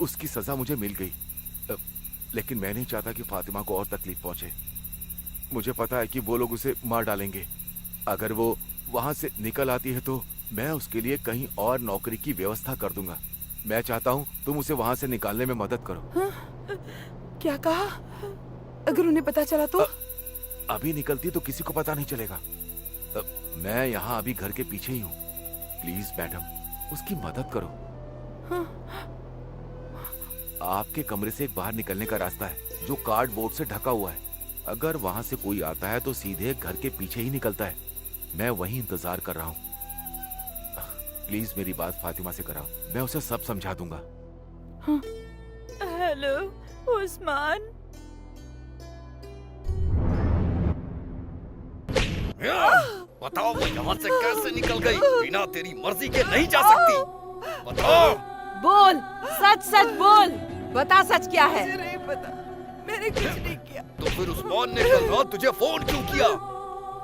उसकी सजा मुझे मिल गई, लेकिन मैं नहीं चाहता कि फातिमा को और तकलीफ पहुंचे। मुझे पता है कि वो लोग उसे मार डालेंगे। अगर वो वहां से निकल आती है तो मैं उसके लिए कहीं और नौकरी की व्यवस्था कर दूंगा। मैं चाहता हूँ तुम उसे वहां से निकालने में मदद करो।
क्या कहा? अगर उन्हें पता चला तो?
अभी निकलती तो किसी को पता नहीं चलेगा। मैं यहाँ अभी घर के पीछे ही हूँ। प्लीज मैडम, उसकी मदद करो। आपके कमरे से एक बाहर निकलने का रास्ता है जो कार्डबोर्ड से ढका हुआ है। अगर वहां से कोई आता है तो सीधे घर के पीछे ही निकलता है। मैं वहीं इंतजार कर रहा हूँ। प्लीज मेरी बात फातिमा से कराओ, मैं उसे सब समझा दूंगा।
हेलो उस्मान।
बताओ वो यहाँ से कैसे निकल गई? बिना तेरी मर्जी के नहीं जा सकती। बताओ।
बोल, सच सच बोल। बता सच क्या है?
मुझे नहीं पता, मैंने कुछ नहीं किया।
तो फिर उस्मान ने कल रात तुझे फोन क्यों किया?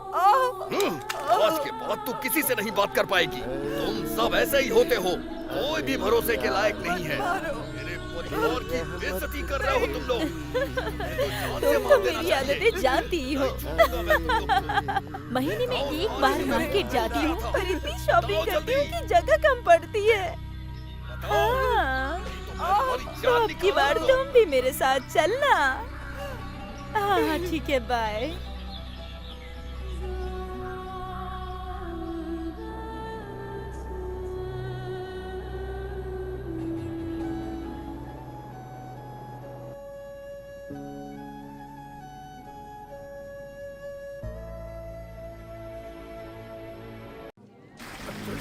आज के बाद तू किसी से नहीं बात कर पाएगी। तुम सब ऐसे ही होते हो, कोई भी भरोसे के लायक नहीं है। मेरे परिवार की बेइज्जती कर रहे हो तुम लोग।
तुम तो मेरी आदतें जानती ही हो। महीने में एक बार मार्केट जाती हूँ और इतनी शॉपिंग करती हूँ कि जगह कम पड़ती है। तो अब की बार तुम भी मेरे साथ चलना। हाँ ठीक है, बाय।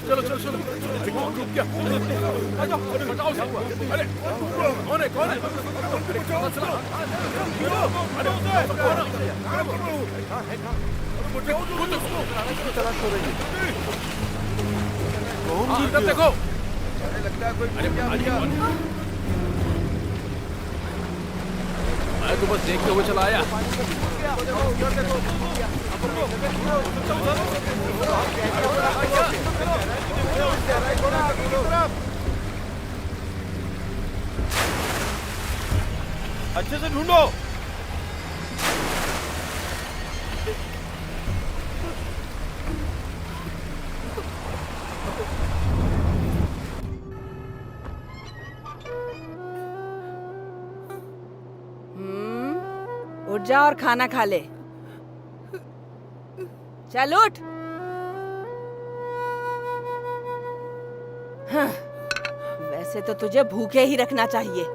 चलो चलो चलो, रुक क्या? आ जाओ, बताओ क्या हुआ? अरे कौन है कौन है? अरे कौन चला? अरे तब देखो।
अरे लगता है कोई
अरे मैं तो बस देखते हुए चला आया।
अच्छे से ढूंढो।
उठ जा और खाना खा ले। चल उठ। हाँ, वैसे तो तुझे भूखे ही रखना चाहिए।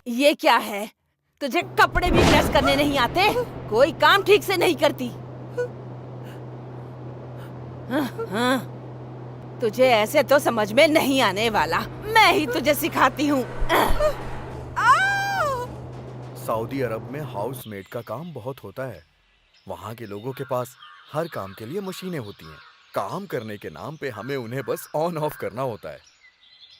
ये क्या है? तुझे कपड़े भी प्रेस करने नहीं आते? कोई काम ठीक से नहीं करती? हाँ, तुझे ऐसे तो समझ में नहीं आने वाला। मैं ही तुझे सिखाती हूँ।
सऊदी अरब में हाउसमेड का काम बहुत होता है। वहाँ के लोगों के पास हर काम के लिए मशीनें होती हैं। काम करने के नाम पे हमें उन्हें बस ऑन ऑफ करना होता है।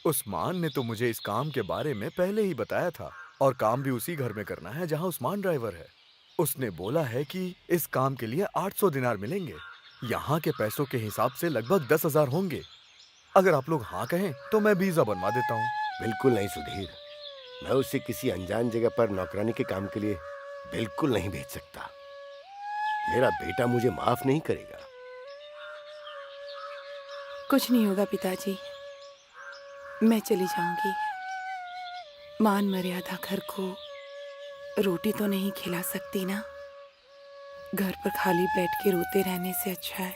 उस्मान ने तो मुझे इस काम के बारे में पहले ही बताया था, और काम भी उसी घर में करना है जहाँ उस्मान ड्राइवर है। उसने बोला है कि इस काम के लिए 800 दिनार मिलेंगे। यहाँ के पैसों के हिसाब से लगभग 10,000 होंगे। अगर आप लोग हाँ कहें तो मैं वीजा बनवा देता हूँ।
बिल्कुल नहीं सुधीर, मैं उसे किसी अनजान जगह पर नौकरानी के काम के लिए बिल्कुल नहीं भेज सकता। मेरा बेटा मुझे माफ नहीं करेगा।
कुछ नहीं होगा पिताजी, मैं चली जाऊंगी। मान मर्यादा घर को रोटी तो नहीं खिला सकती ना। घर पर खाली बैठ के रोते रहने से अच्छा है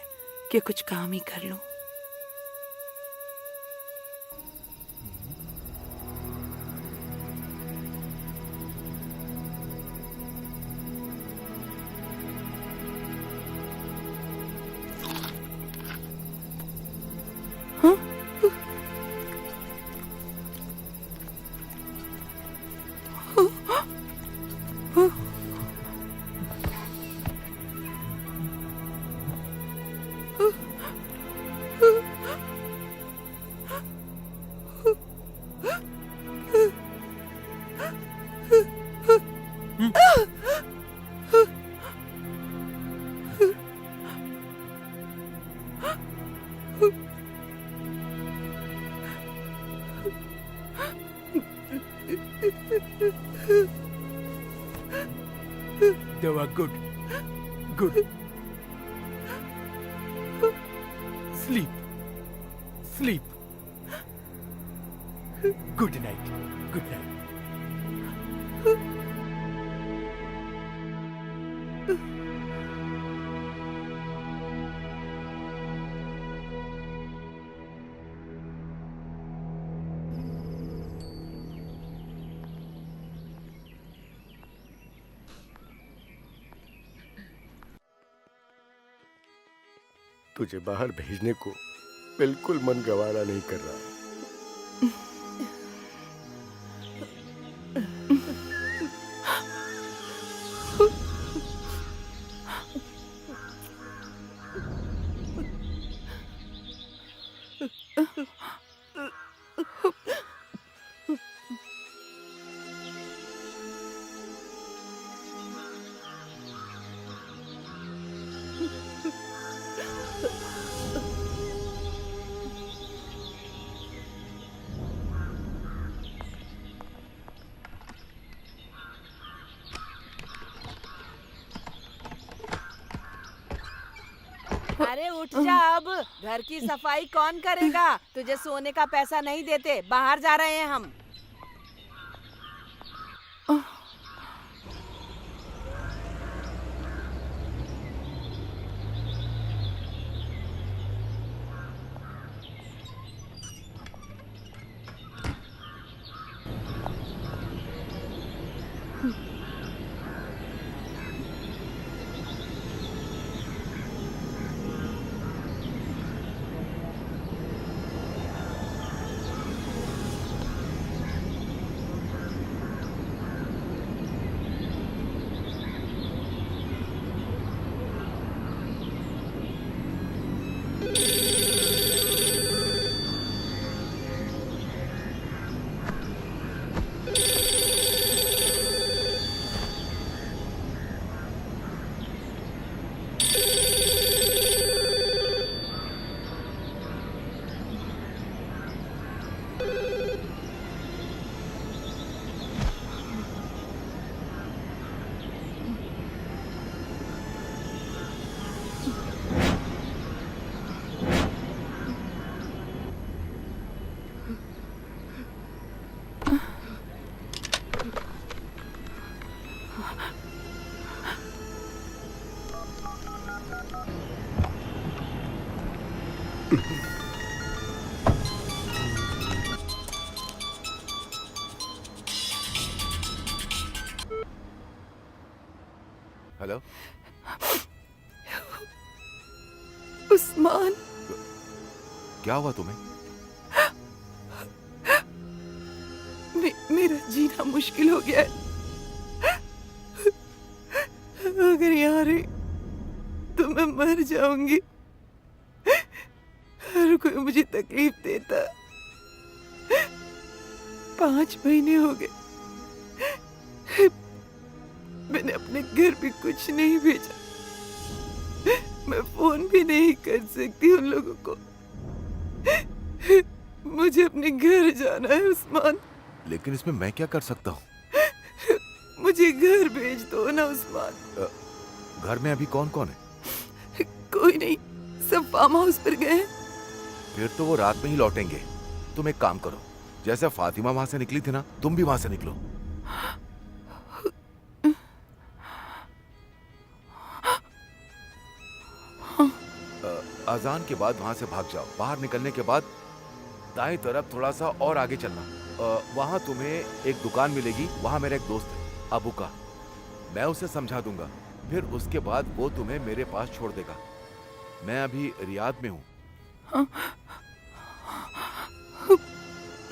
कि कुछ काम ही कर लूं।
Nova, good good. Sleep sleep, good night, good night.
तुझे बाहर भेजने को बिल्कुल मन गवारा नहीं कर रहा।
अरे उठ जा अब, घर की सफाई कौन करेगा? तुझे सोने का पैसा नहीं देते, बाहर जा रहे हैं हम।
हेलो,
उस्मान,
क्या हुआ तुम्हें?
मेरा जीना मुश्किल हो गया है। अगर यहाँ रही तो मैं मर जाऊंगी। हर कोई मुझे तकलीफ देता। 5 महीने हो गए, मैंने अपने घर भी कुछ नहीं भेजा। मैं फोन भी नहीं कर सकती उन लोगों को। मुझे अपने घर जाना है उस्मान।
लेकिन इसमें मैं क्या कर सकता हूँ?
मुझे घर भेज दो ना उस्मान।
घर में अभी कौन कौन है?
कोई नहीं, सब फार्म हाउस पर गए हैं।
फिर तो वो रात में ही लौटेंगे। तुम एक काम करो, जैसे फातिमा वहां से निकली थी ना, तुम भी वहां से निकलो। अजान के बाद वहां से भाग जाओ। बाहर निकलने के बाद दाएं तरफ थोड़ा सा और आगे चलना। वहां तुम्हें एक दुकान मिलेगी। वहां मेरा एक दोस्त है, अबू का। मैं उसे समझा दूंगा। फिर उसके बाद वो तुम्हें मेरे पास छोड़ देगा। मैं अभी रियाद में हूँ।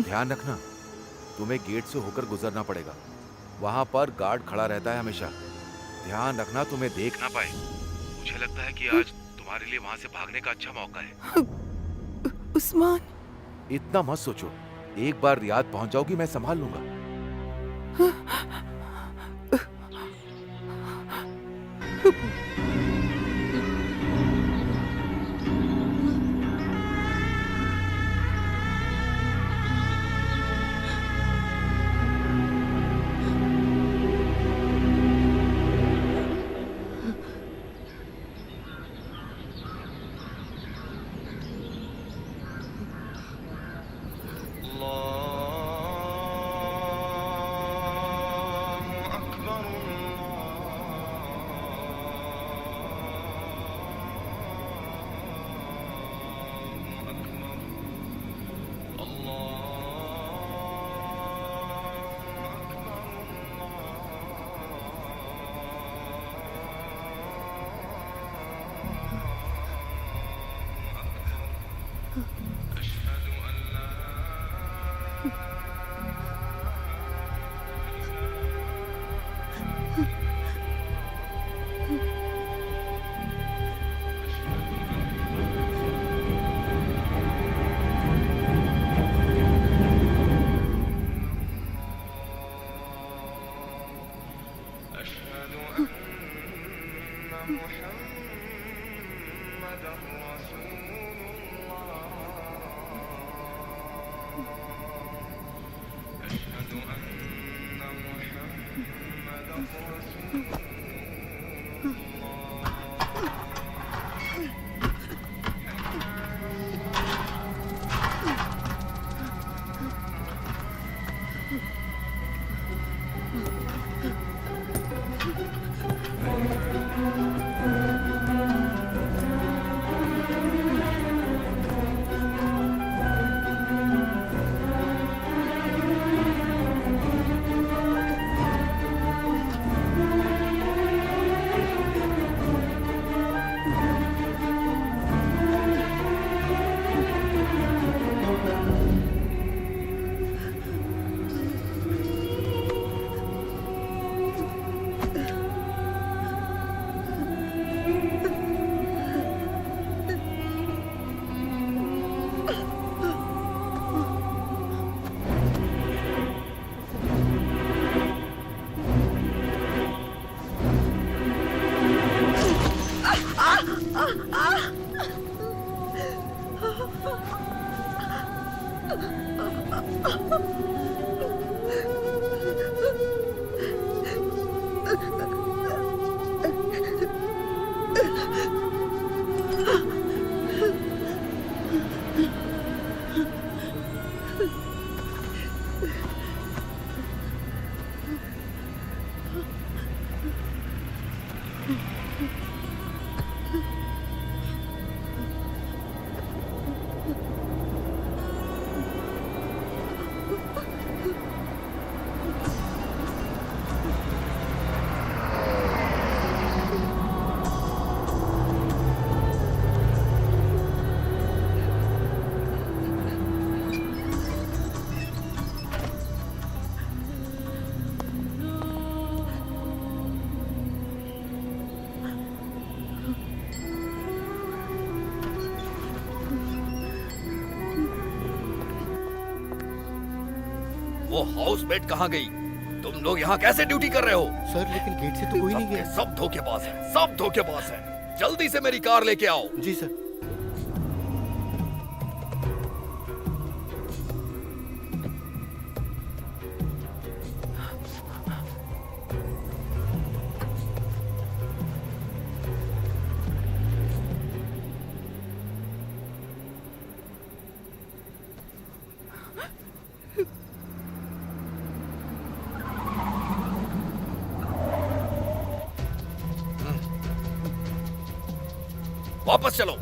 ध्यान रखना, तुम्हें गेट से होकर गुजरना पड़ेगा। वहां पर गार्ड खड़ा रहता है हमेशा। ध्यान रखना तुम्हें देख ना पाए। मुझे लगता है कि आज तुम्हारे लिए वहां से भागने का अच्छा मौका है।
उस्मान,
इतना मत सोचो। एक बार रियाद पहुंच जाओगी, मैं संभाल लूंगा।
वो हाउसमेट कहाँ गई? तुम लोग यहाँ कैसे ड्यूटी कर रहे हो?
सर लेकिन गेट से तो कोई नहीं गया।
सब धोखेबाज है, सब धोखेबाज है। जल्दी से मेरी कार लेके आओ।
जी सर।
वापस चलो।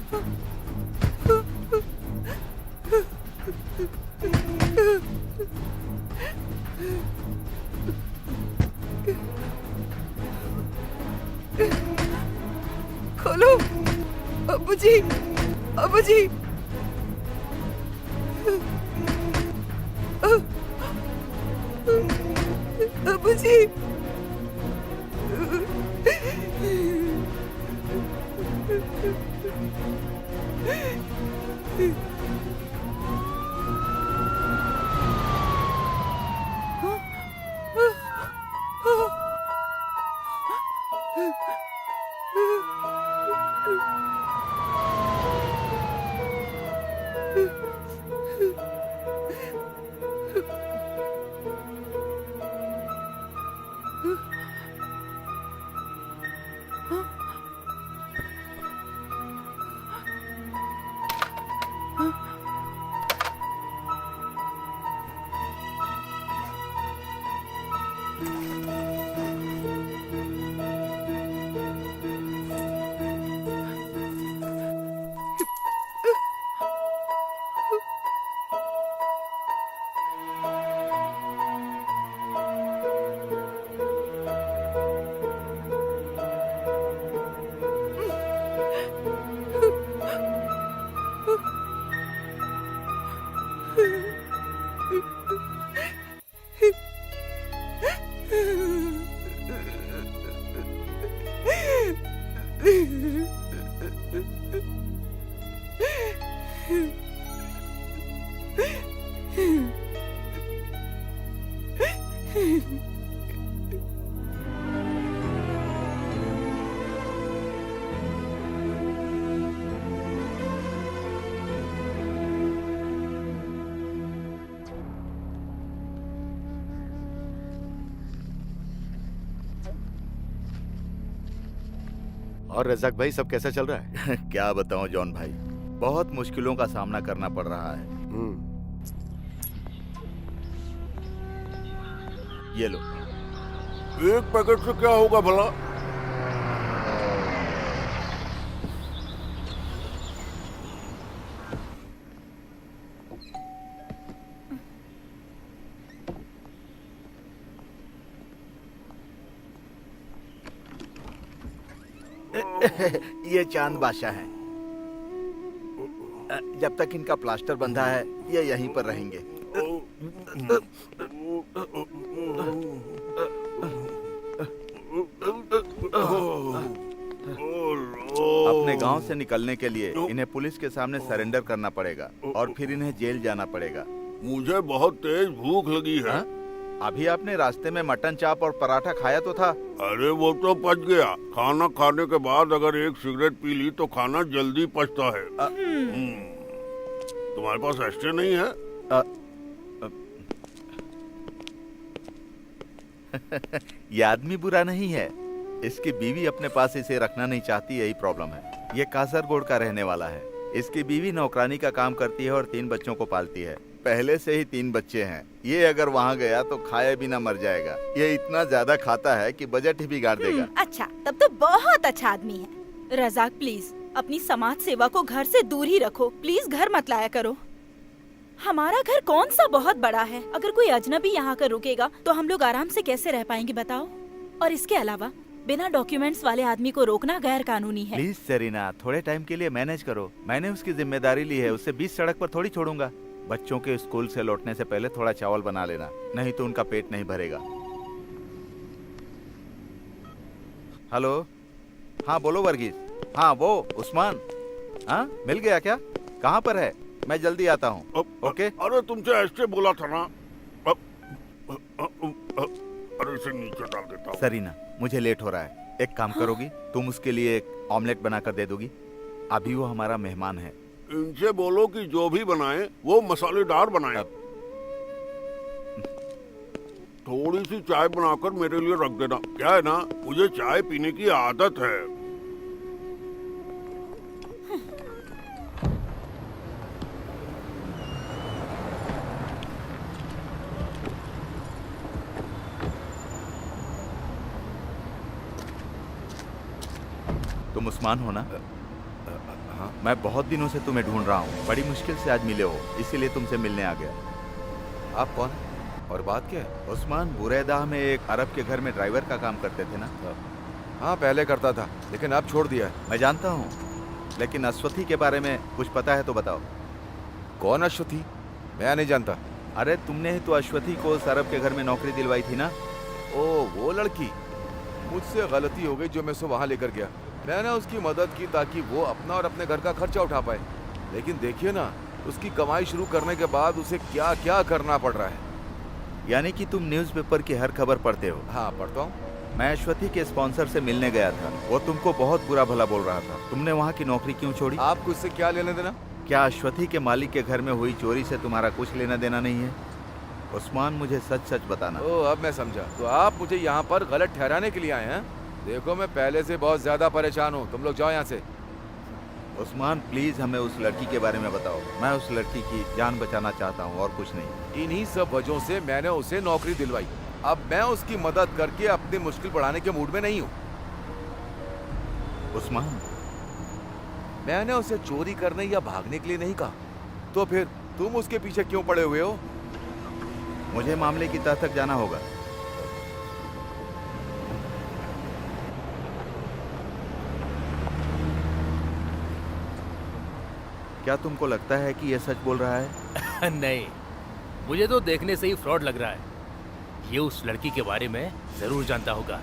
खोलो अब्बू जी, अब्बू जी। अब्बू जी।
और रजाक भाई सब कैसा चल रहा है?
क्या बताऊं जॉन भाई, बहुत मुश्किलों का सामना करना पड़ रहा है। ये लो।
एक पैकेट से क्या होगा भला?
ये चांद बादशाह हैं। जब तक इनका प्लास्टर बंधा है ये यहीं पर रहेंगे। अपने गांव से निकलने के लिए इन्हें पुलिस के सामने सरेंडर करना पड़ेगा और फिर इन्हें जेल जाना पड़ेगा।
मुझे बहुत तेज भूख लगी है।
हा? अभी आपने रास्ते में मटन चाप और पराठा खाया तो था।
अरे वो तो पच गया। खाना खाने के बाद अगर एक सिगरेट पी ली तो खाना जल्दी पचता है। तुम्हारे पास एस्ट्रे नहीं है?
ये आदमी बुरा नहीं है, इसकी बीवी अपने पास इसे रखना नहीं चाहती, यही प्रॉब्लम है। ये कासरगोड का रहने वाला है। इसकी बीवी नौकरानी का काम करती है और 3 बच्चों को पालती है। पहले से ही 3 बच्चे हैं। ये अगर वहाँ गया तो खाए बिना मर जाएगा। ये इतना ज्यादा खाता है कि बजट ही बिगाड़ देगा।
अच्छा, तब तो बहुत अच्छा आदमी है। रजाक प्लीज अपनी समाज सेवा को घर से दूर ही रखो। प्लीज घर मत लाया करो। हमारा घर कौन सा बहुत बड़ा है। अगर कोई अजनबी यहाँ कर रुकेगा तो हम लोग आराम से कैसे रह पाएंगे बताओ। और इसके अलावा बिना डॉक्यूमेंट्स वाले आदमी को रोकना गैर कानूनी है।
प्लीज सेरीना, थोड़े टाइम के लिए मैनेज करो। मैंने उसकी जिम्मेदारी ली है, उससे 20 सड़क पर थोड़ी छोड़ूंगा। बच्चों के स्कूल से लौटने से पहले थोड़ा चावल बना लेना, नहीं तो उनका पेट नहीं भरेगा। हेलो, हाँ बोलो वर्गीस। हाँ वो उस्मान, हाँ मिल गया क्या? कहाँ पर है? मैं जल्दी आता हूँ। ओके।
अरे तुमसे ऐसे बोला था ना। अरे इसे नीचे डाल देता हूँ।
सरीना, मुझे लेट हो रहा है। एक काम करोगी? तुम उसके लिए एक ऑमलेट बनाकर दे दोगी? अभी वो हमारा मेहमान है।
इनसे बोलो कि जो भी बनाए वो मसालेदार बनाए। थोड़ी सी चाय बनाकर मेरे लिए रख देना। क्या है ना, मुझे चाय पीने की आदत है।
तुम उस्मान हो ना?
हाँ।
मैं बहुत दिनों से तुम्हें ढूंढ रहा हूँ। बड़ी मुश्किल से आज मिले हो, इसीलिए तुमसे मिलने आ गया।
आप कौन हैं? और बात क्या है?
उस्मान, बुरैदा में एक अरब के घर में ड्राइवर का काम करते थे ना?
हाँ, पहले करता था, लेकिन अब छोड़ दिया है।
मैं जानता हूँ, लेकिन अश्वथी के बारे में कुछ पता है तो बताओ।
कौन अश्वथी? मैं नहीं जानता।
अरे तुमने ही तो अश्वथी को उस अरब के घर में नौकरी दिलवाई थी ना?
ओ, वो लड़की। मुझसे गलती हो गई जो मैं उसे वहाँ लेकर गया। मैंने उसकी मदद की ताकि वो अपना और अपने घर का खर्चा उठा पाए, लेकिन देखिए ना, उसकी कमाई शुरू करने के बाद उसे क्या क्या करना पड़ रहा है।
यानी कि तुम न्यूज़पेपर की हर खबर पढ़ते हो?
हाँ, पढ़ता हूँ।
मैं अश्वथी के स्पॉन्सर से मिलने गया था। वो तुमको बहुत बुरा भला बोल रहा था। तुमने वहाँ की नौकरी क्यों छोड़ी?
आपको इससे क्या लेना देना?
क्या अश्वथी के मालिक के घर में हुई चोरी से तुम्हारा कुछ लेना देना नहीं है? उस्मान, मुझे सच सच बताना।
ओ, अब मैं समझा। तो आप मुझे यहाँ पर गलत ठहराने के लिए आए हैं? देखो, मैं पहले से बहुत ज्यादा परेशान हूँ। तुम लोग जाओ यहाँ से।
उस्मान, प्लीज हमें उस लड़की के बारे में बताओ। मैं उस लड़की की जान बचाना चाहता हूँ और कुछ नहीं।
इन्हीं सब वजहों से मैंने उसे नौकरी दिलवाई। अब मैं उसकी मदद करके अपनी मुश्किल बढ़ाने के मूड में नहीं हूँ।
उस्मान,
मैंने उसे चोरी करने या भागने के लिए नहीं कहा। तो फिर तुम उसके पीछे क्यों पड़े हुए हो?
मुझे मामले की तह तक जाना होगा। क्या तुमको लगता है कि यह सच बोल रहा है?
नहीं, मुझे तो देखने से ही फ्रॉड लग रहा है। ये उस लड़की के बारे में जरूर जानता होगा।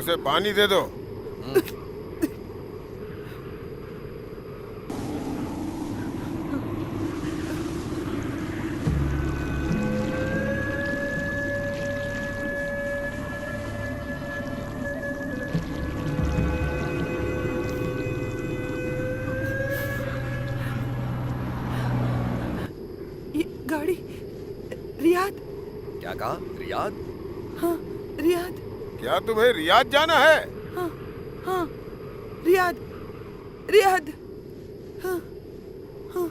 उसे पानी दे दो।
ये गाड़ी रियाद।
क्या कहा? रियाद?
हाँ रियाद।
क्या तुम्हें रियाद जाना है?
हाँ हाँ रियाद रियाद। हाँ हाँ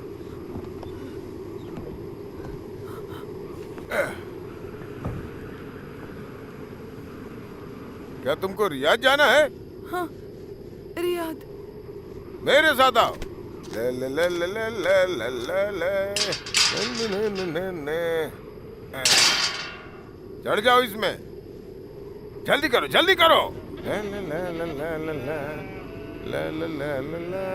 क्या तुमको रियाद जाना है?
हाँ रियाद।
मेरे साथ आओ। ले ले ले ले ले ले ले ले ले ने ने ने ने। चढ़ जाओ इसमें, जल्दी करो जल्दी करो। ले ले ले ले ले ले ले ले ले ले ले।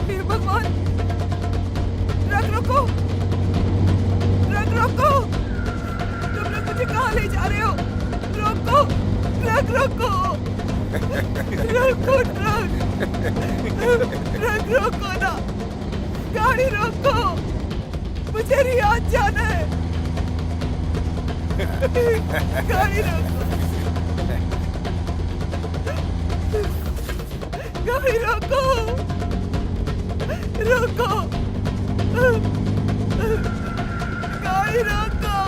हे भगवान, ट्रक रोको, ट्रक रोको। तुम लोग मुझे कहाँ ले जा रहे हो? रोको, ट्रक रोको, रोको ट्रक रोको ना, गाड़ी रोको, मुझे रियाद जाना है। गाड़ी रोको, गाड़ी रोको, रोको, गाड़ी रोको,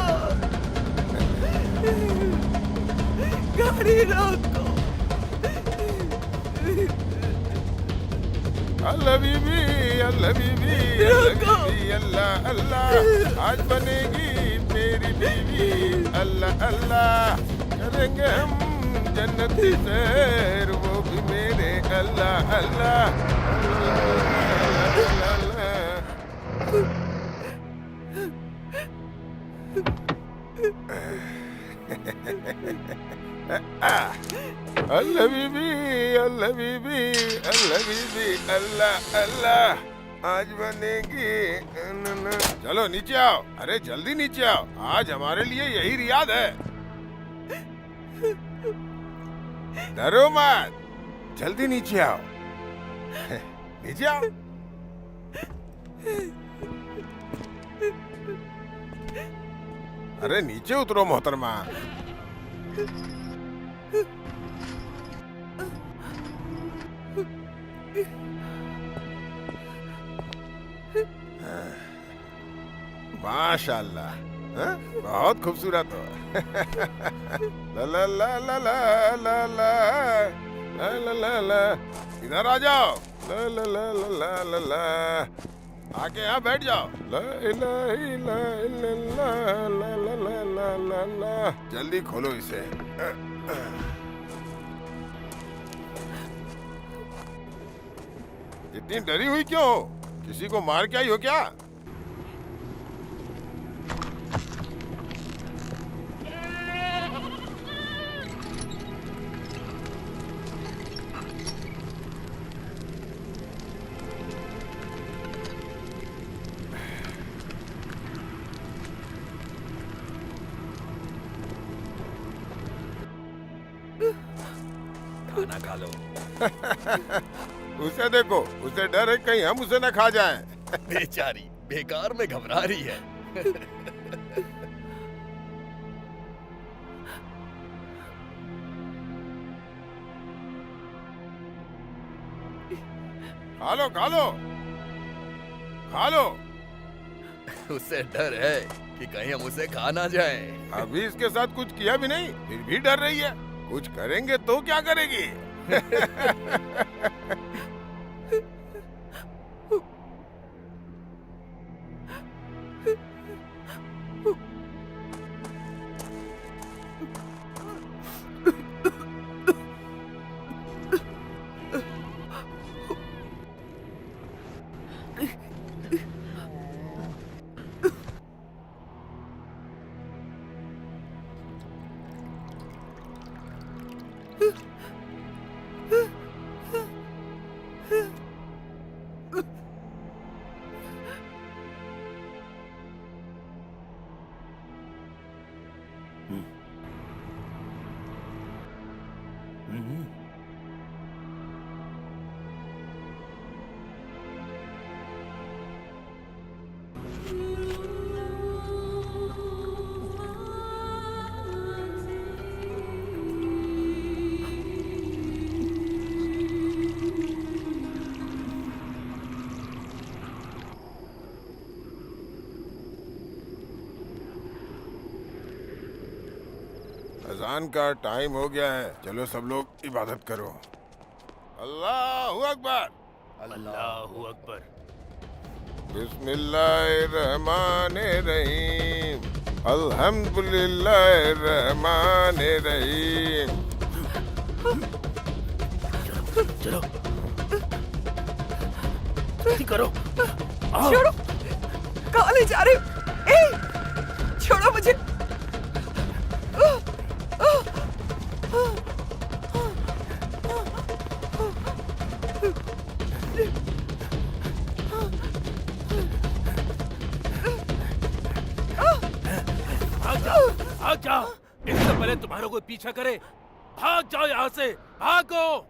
गाड़ी रोको।
अल्लाह बीबी, अल्लाह बीबी, अल्लाह बीबी, अल्लाह अल्लाह, आज बनेगी मेरी बीवी। अल्लाह अल्लाह, करेंगे हम जन्नती सैर, वो भी मेरे। अल्लाह अल्लाह, अल्लाह अल्लाह। अल्लाह बीबी, अल्लाह बीबी, अल्लाह बीबी, अल्लाह अल्लाह, आज बनेगी। चलो नीचे आओ, अरे जल्दी नीचे आओ, आज हमारे लिए यही रियाद है। डरो मत, जल्दी नीचे आओ, नीचे आओ। अरे नीचे उतरो मोहतरमा। माशाल्लाह, हाँ? बहुत खूबसूरत हो। ला ला ला ला ला ला ला ला ला ला ला, इधर आ जाओ। ला ला ला ला ला ला ला, आके यहाँ बैठ जाओ। ला इलाहा इल्लल्लाह, ला ला ला ला ला ला, जल्दी खोलो इसे। इतनी डरी हुई क्यों हो? किसी को मार के आई हो क्या?
खाना खा लो।
उसे देखो, उसे डर है कहीं हम उसे न खा जाएं।
बेचारी बेकार में घबरा रही है।
खा लो खा लो खा लो।
उसे डर है कि कहीं हम उसे खा ना जाए।
अभी इसके साथ कुछ किया भी नहीं, फिर भी डर रही है। कुछ करेंगे तो क्या करेगी? अजान का टाइम हो गया है, चलो सब लोग इबादत करो। अल्लाहू अकबर।
अल्लाहू अकबर।
बिस्मिल्लाहिर्रहमानिर्रहीम। अल्हम्दुलिल्लाहिर्रहमानिर्रहीम।
चलो जल्दी करो।
छोड़ो, कहाँ ले जा रहे हो? ए, छोड़ो मुझे।
भाग जाओ, इससे पहले तुम्हारा कोई पीछा करे। भाग जाओ यहाँ से, भागो,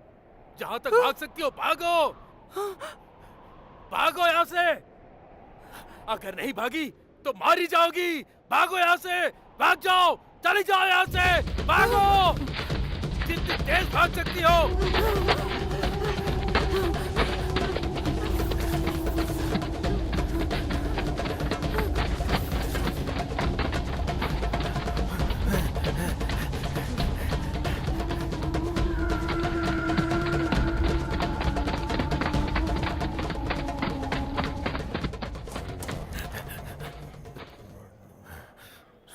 जहाँ तक भाग सकती हो भागो, भागो यहाँ से। अगर नहीं भागी तो मारी जाओगी। भागो यहाँ से, भाग जाओ, चली जाओ यहाँ से, भागो, जितनी तेज भाग सकती हो।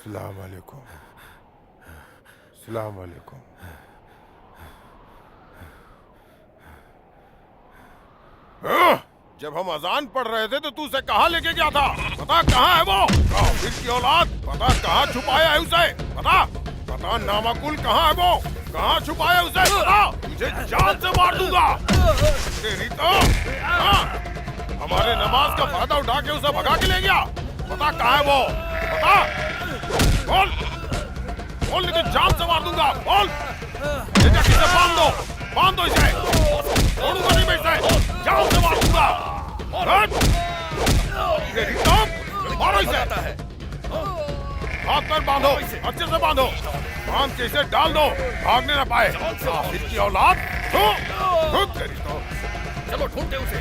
अस्सलाम वालेकुम। अस्सलाम वालेकुम। जब हम अजान पढ़ रहे थे तो तू उसे कहाँ लेके गया था? पता कहाँ है वो? काफिर की औलाद, पता कहाँ छुपाया है उसे? पता नामाकुल कहाँ है वो? कहाँ छुपाया उसे? पता? तुझे जान से मार दूंगा। तेरी तो हमारे नमाज का फायदा उठा के उसे भगा के ले गया। पता कहाँ है वो? पता? बोल बोल, नहीं तो जान से मार दूंगा। बोल, ये जाके इसे बांध दो इसे। छोड़ूंगा नहीं मैं इसे, जान से मार दूंगा। तेरी तो मारो इसे। हाथ पैर बांधो, अच्छे से बांधो, बांध के इसे डाल दो, भागने ना पाए। काफिर की औलाद, तेरी तो।
चलो ढूंढते उसे।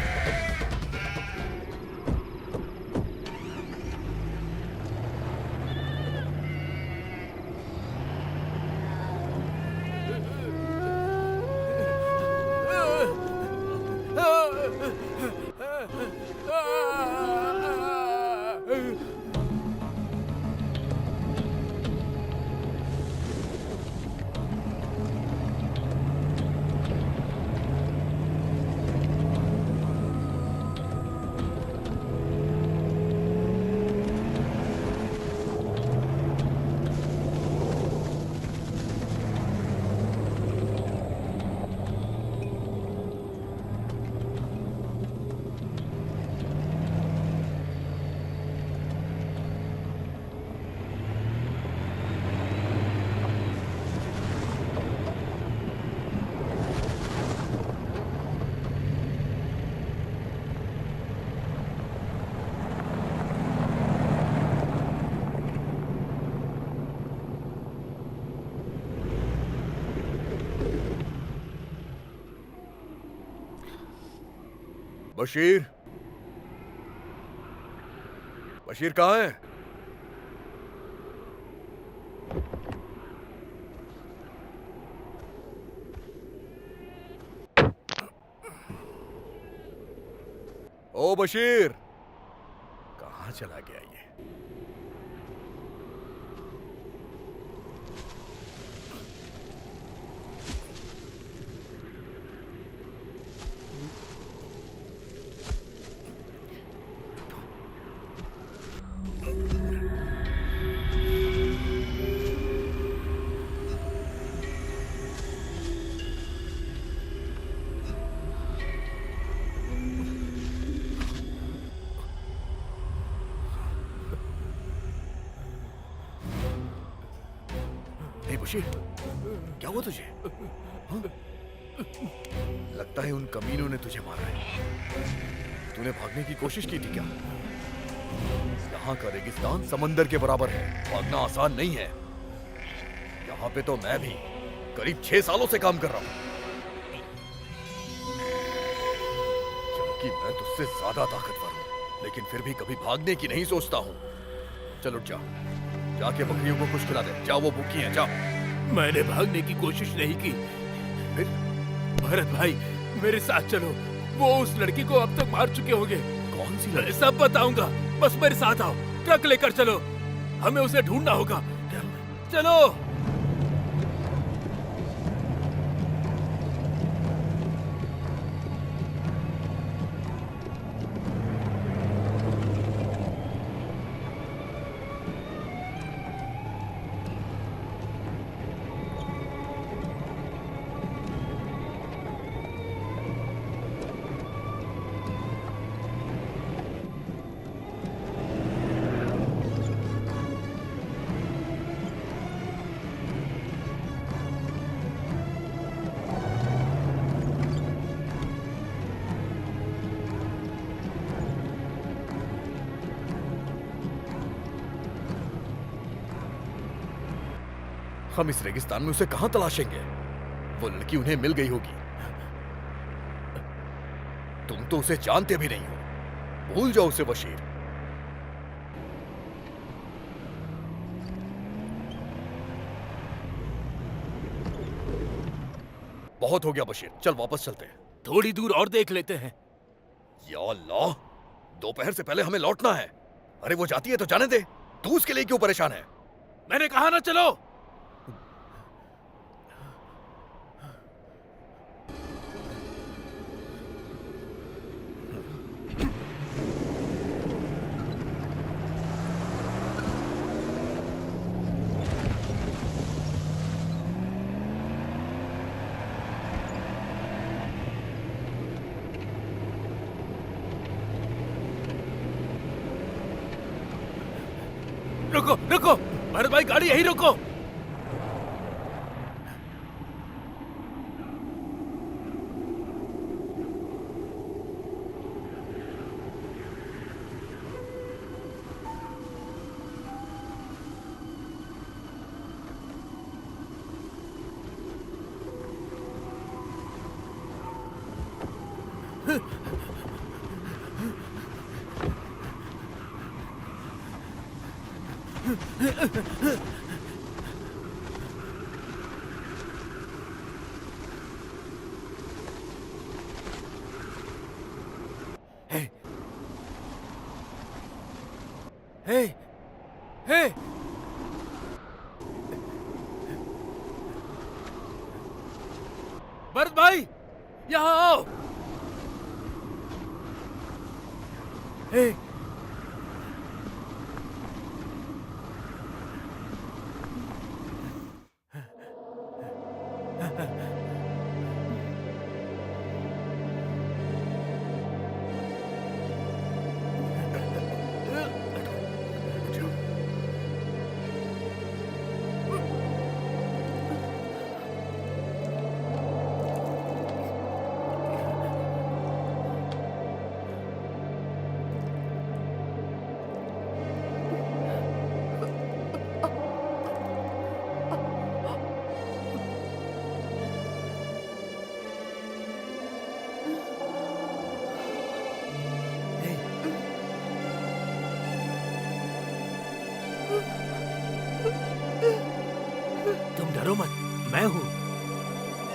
बशीर, बशीर कहाँ है? ओ बशीर, कहाँ चला गया ये? बशीर, क्या हुआ तुझे? हाँ? लगता है उन कमीनों ने तुझे मारा है। तूने भागने की कोशिश की थी क्या? यहाँ का रेगिस्तान समंदर के बराबर है, भागना आसान नहीं है। यहाँ पे तो मैं भी करीब 6 सालों से काम कर रहा हूँ, जबकि मैं तुझसे ज्यादा ताकतवर हूँ, लेकिन फिर भी कभी भागने की नहीं सोचता हूँ। चल उठ जा, जाके बकरियों को कुछ खिला दे। जाओ, वो भूखी हैं, जाओ।
मैंने भागने की कोशिश नहीं की।
फिर?
भरत भाई, मेरे साथ चलो। वो उस लड़की को अब तक मार चुके होंगे।
कौन सी
मैं सब बताऊंगा, बस मेरे साथ आओ। ट्रक लेकर चलो, हमें उसे ढूंढना होगा। चलो।
हम इस रेगिस्तान में उसे कहां तलाशेंगे? वो लड़की उन्हें मिल गई होगी। तुम तो उसे जानते भी नहीं हो, भूल जाओ उसे बशीर। बहुत हो गया बशीर, चल वापस चलते हैं।
थोड़ी दूर और देख लेते हैं।
या अल्लाह, दोपहर से पहले हमें लौटना है। अरे वो जाती है तो जाने दे, तू उसके लिए क्यों परेशान है?
मैंने कहा ना चलो। रुको रुको, भरत भाई, गाड़ी यहीं रोको। हे, हे, भरत भाई, यहाँ आओ। हे, डरो मत, मैं हूँ।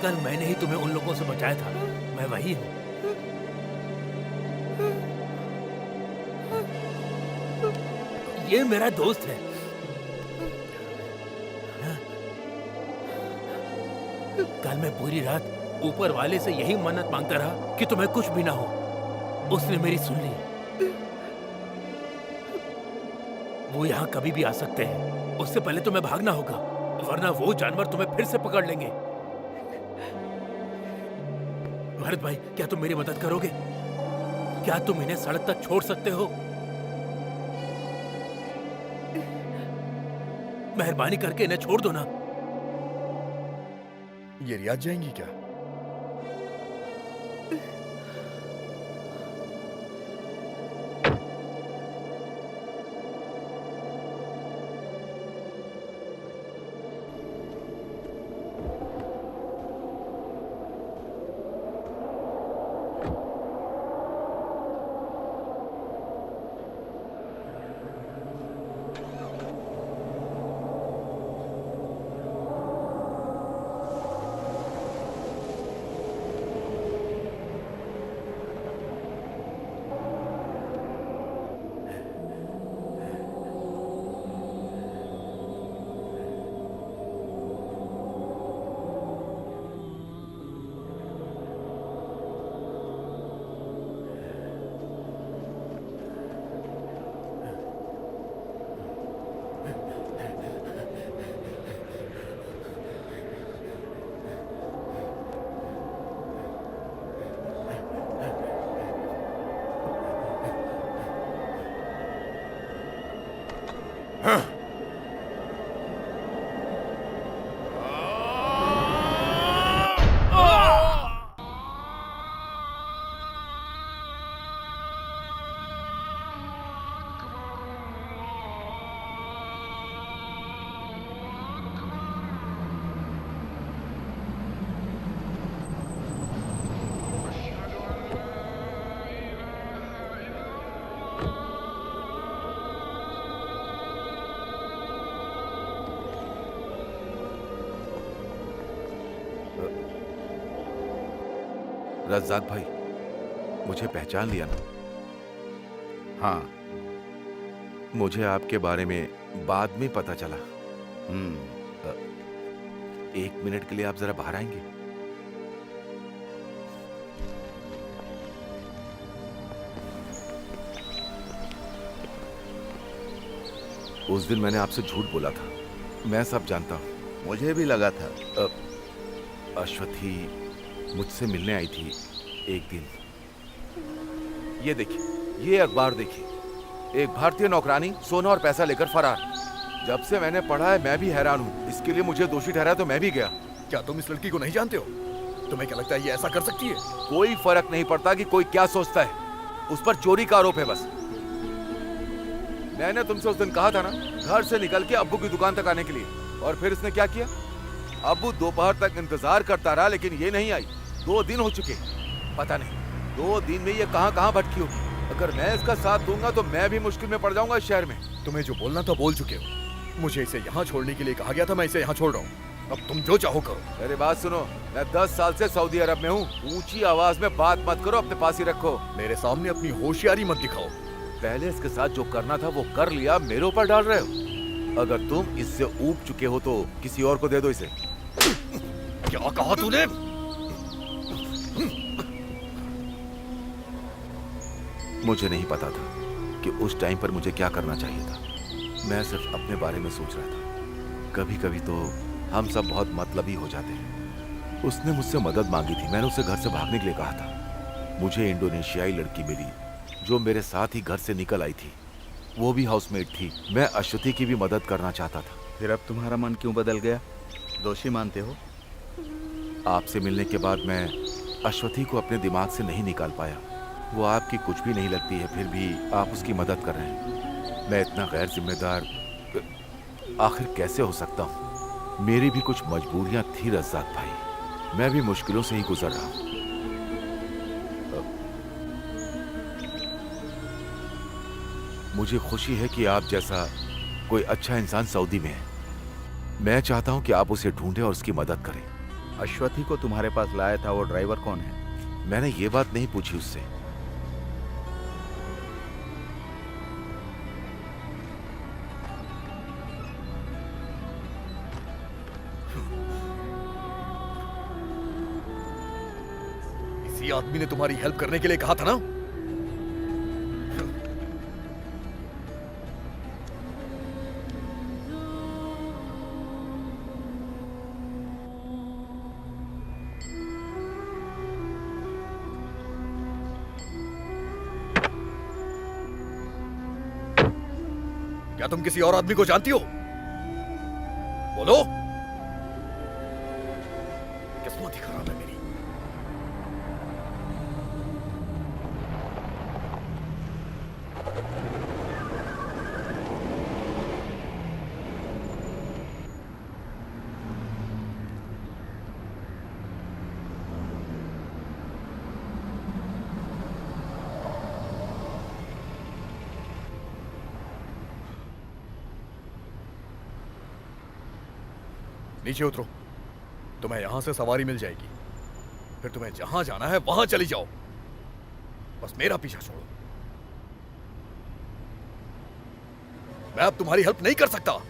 कल मैंने ही तुम्हें उन लोगों से बचाया था, मैं वही हूँ। ये मेरा दोस्त है। कल मैं पूरी रात ऊपर वाले से यही मन्नत मांगता रहा कि तुम्हें कुछ भी ना हो। उसने मेरी सुन ली। वो यहाँ कभी भी आ सकते हैं, उससे पहले तुम्हें भागना होगा, वरना वो जानवर तुम्हें फिर से पकड़ लेंगे। भरत भाई, क्या तुम मेरी मदद करोगे? क्या तुम इन्हें सड़क तक छोड़ सकते हो? मेहरबानी करके इन्हें छोड़ दो ना।
ये रियाद जाएंगी क्या?
रज्जाक भाई, मुझे पहचान लिया ना?
हाँ।
मुझे आपके बारे में बाद में पता चला। एक मिनट के लिए आप जरा बाहर आएंगे? उस दिन मैंने आपसे झूठ बोला था, मैं सब जानता हूं।
मुझे भी लगा था।
अश्वथी मुझसे मिलने आई थी एक दिन। ये देखिए, ये अखबार देखिए, एक भारतीय नौकरानी सोना और पैसा लेकर फरार। जब से मैंने पढ़ा है मैं भी हैरान हूँ। इसके लिए मुझे दोषी ठहराया तो मैं भी गया।
क्या तुम इस लड़की को नहीं जानते हो? तुम्हें क्या लगता है ये ऐसा कर सकती है?
कोई फर्क नहीं पड़ता कि कोई क्या सोचता है, उस पर चोरी का आरोप है बस। मैंने तुमसे उस दिन कहा था ना, घर से निकल के अब्बू की दुकान तक आने के लिए, और फिर इसने क्या किया? अब्बू दोपहर तक इंतजार करता रहा लेकिन ये नहीं आई। 2 दिन हो चुके, पता नहीं 2 दिन में ये कहाँ भटकी होगी। अगर मैं इसका साथ दूंगा तो मैं भी मुश्किल में पड़ जाऊंगा इस शहर में।
तुम्हें जो बोलना था बोल चुके हो। मुझे इसे यहाँ छोड़ने के लिए कहा गया था, मैं इसे यहाँ छोड़ रहा हूँ। अब तुम जो चाहो करो।
मेरी बात सुनो, मैं 10 साल से सऊदी अरब में हूँ। ऊंची आवाज में बात मत करो, अपने पास ही रखो।
मेरे सामने अपनी होशियारी मत दिखाओ।
पहले इसके साथ जो करना था वो कर लिया, मेरे ऊपर डाल रहे हो। अगर तुम इससे ऊब चुके हो तो किसी और को दे दो इसे।
क्या कहा तूने?
मुझे नहीं पता था कि उस टाइम पर मुझे क्या करना चाहिए था। मैं सिर्फ अपने बारे में सोच रहा था। कभी कभी तो हम सब बहुत मतलबी हो जाते हैं। उसने मुझसे मदद मांगी थी, मैंने उसे घर से भागने के लिए कहा था। मुझे इंडोनेशियाई लड़की मिली जो मेरे साथ ही घर से निकल आई थी। वो भी हाउसमेट थी। मैं अश्वथी की भी मदद करना चाहता था।
फिर अब तुम्हारा मन क्यों बदल गया? दोषी मानते हो?
आपसे मिलने के बाद मैं अश्वथी को अपने दिमाग से नहीं निकाल पाया। वो आपकी कुछ भी नहीं लगती है, फिर भी आप उसकी मदद कर रहे हैं। मैं इतना गैर जिम्मेदार आखिर कैसे हो सकता हूँ? मेरी भी कुछ मजबूरियां थी रज़्ज़ाक भाई, मैं भी मुश्किलों से ही गुजर रहा हूँ। मुझे खुशी है कि आप जैसा कोई अच्छा इंसान सऊदी में है। मैं चाहता हूँ कि आप उसे ढूंढें और उसकी मदद करें।
अश्वथी को तुम्हारे पास लाया था वो ड्राइवर कौन है?
मैंने ये बात नहीं पूछी उससे।
इसी आदमी ने तुम्हारी हेल्प करने के लिए कहा था ना? क्या तुम किसी और आदमी को जानती हो? बोलो। किस्मत ही खराब है मेरी। नीचे उतरो, तुम्हें यहां से सवारी मिल जाएगी। फिर तुम्हें जहां जाना है वहां चली जाओ। बस मेरा पीछा छोड़ो। मैं अब तुम्हारी हेल्प नहीं कर सकता।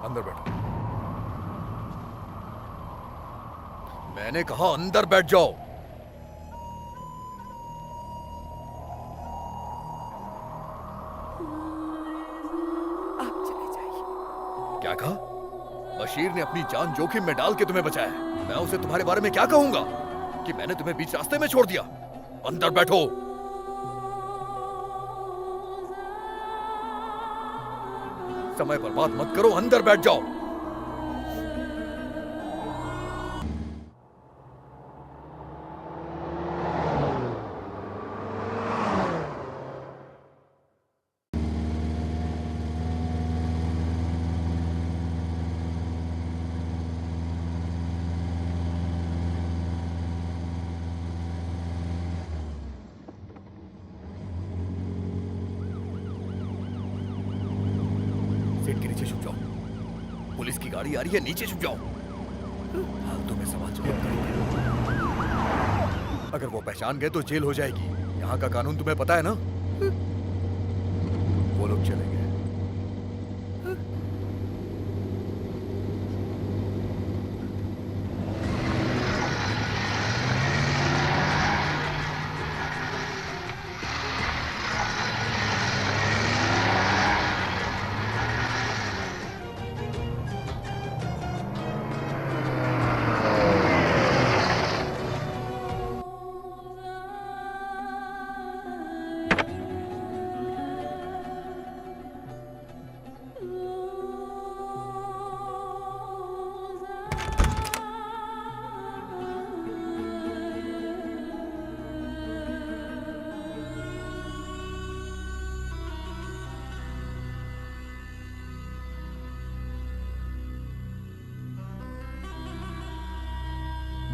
अंदर बैठो। मैंने कहा अंदर बैठ जाओ।
आप चले जाइए।
क्या कहा? बशीर ने अपनी जान जोखिम में डाल के तुम्हें बचाया। मैं उसे तुम्हारे बारे में क्या कहूंगा कि मैंने तुम्हें बीच रास्ते में छोड़ दिया? अंदर बैठो। समय बर्बाद मत करो, अंदर बैठ जाओ। सीट के नीचे छुप जाओ। पुलिस की गाड़ी आ रही है, नीचे छुप जाओ। हाल तुम्हें समाज जवाब करेंगे। अगर वो पहचान गए तो जेल हो जाएगी। यहाँ का कानून तुम्हें पता है ना? वो लोग चले गए।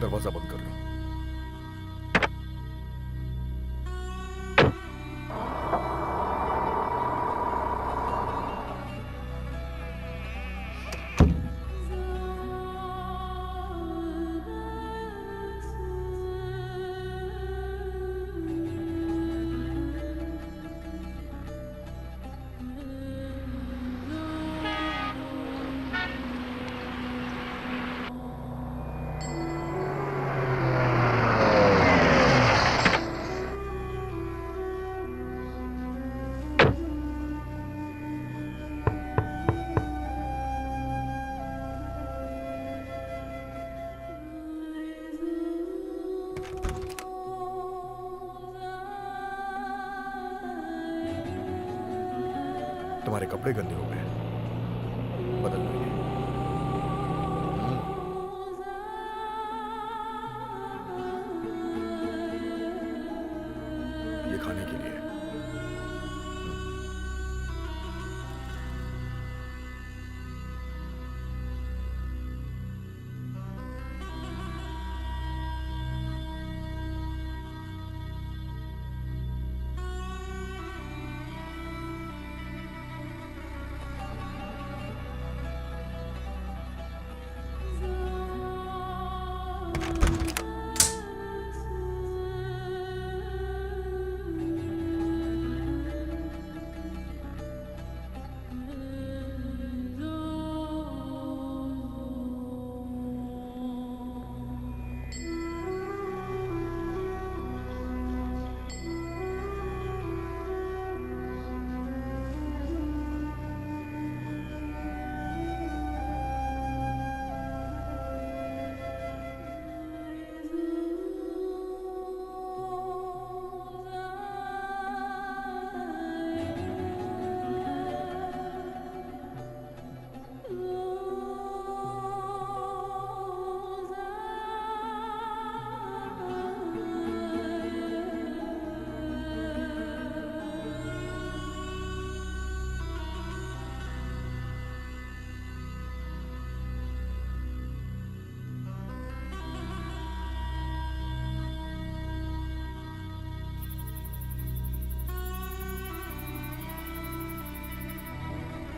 दरवाजा बंद कर लो। तुम्हारे कपड़े गंदे हो गए, बदल लेंगे। ये खाने के लिए।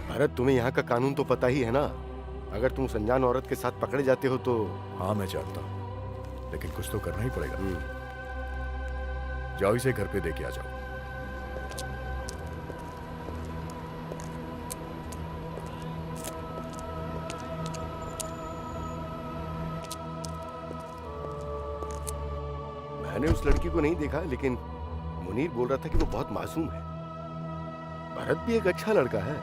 भरत, तुम्हें यहाँ का कानून तो पता ही है ना। अगर तुम अनजान औरत के साथ पकड़े जाते हो तो।
हाँ मैं जानता हूँ, लेकिन कुछ तो करना ही पड़ेगा। जाओ इसे घर पे देके आ जाओ।
मैंने उस लड़की को नहीं देखा, लेकिन मुनीर बोल रहा था कि वो बहुत मासूम है। भरत भी एक अच्छा लड़का है।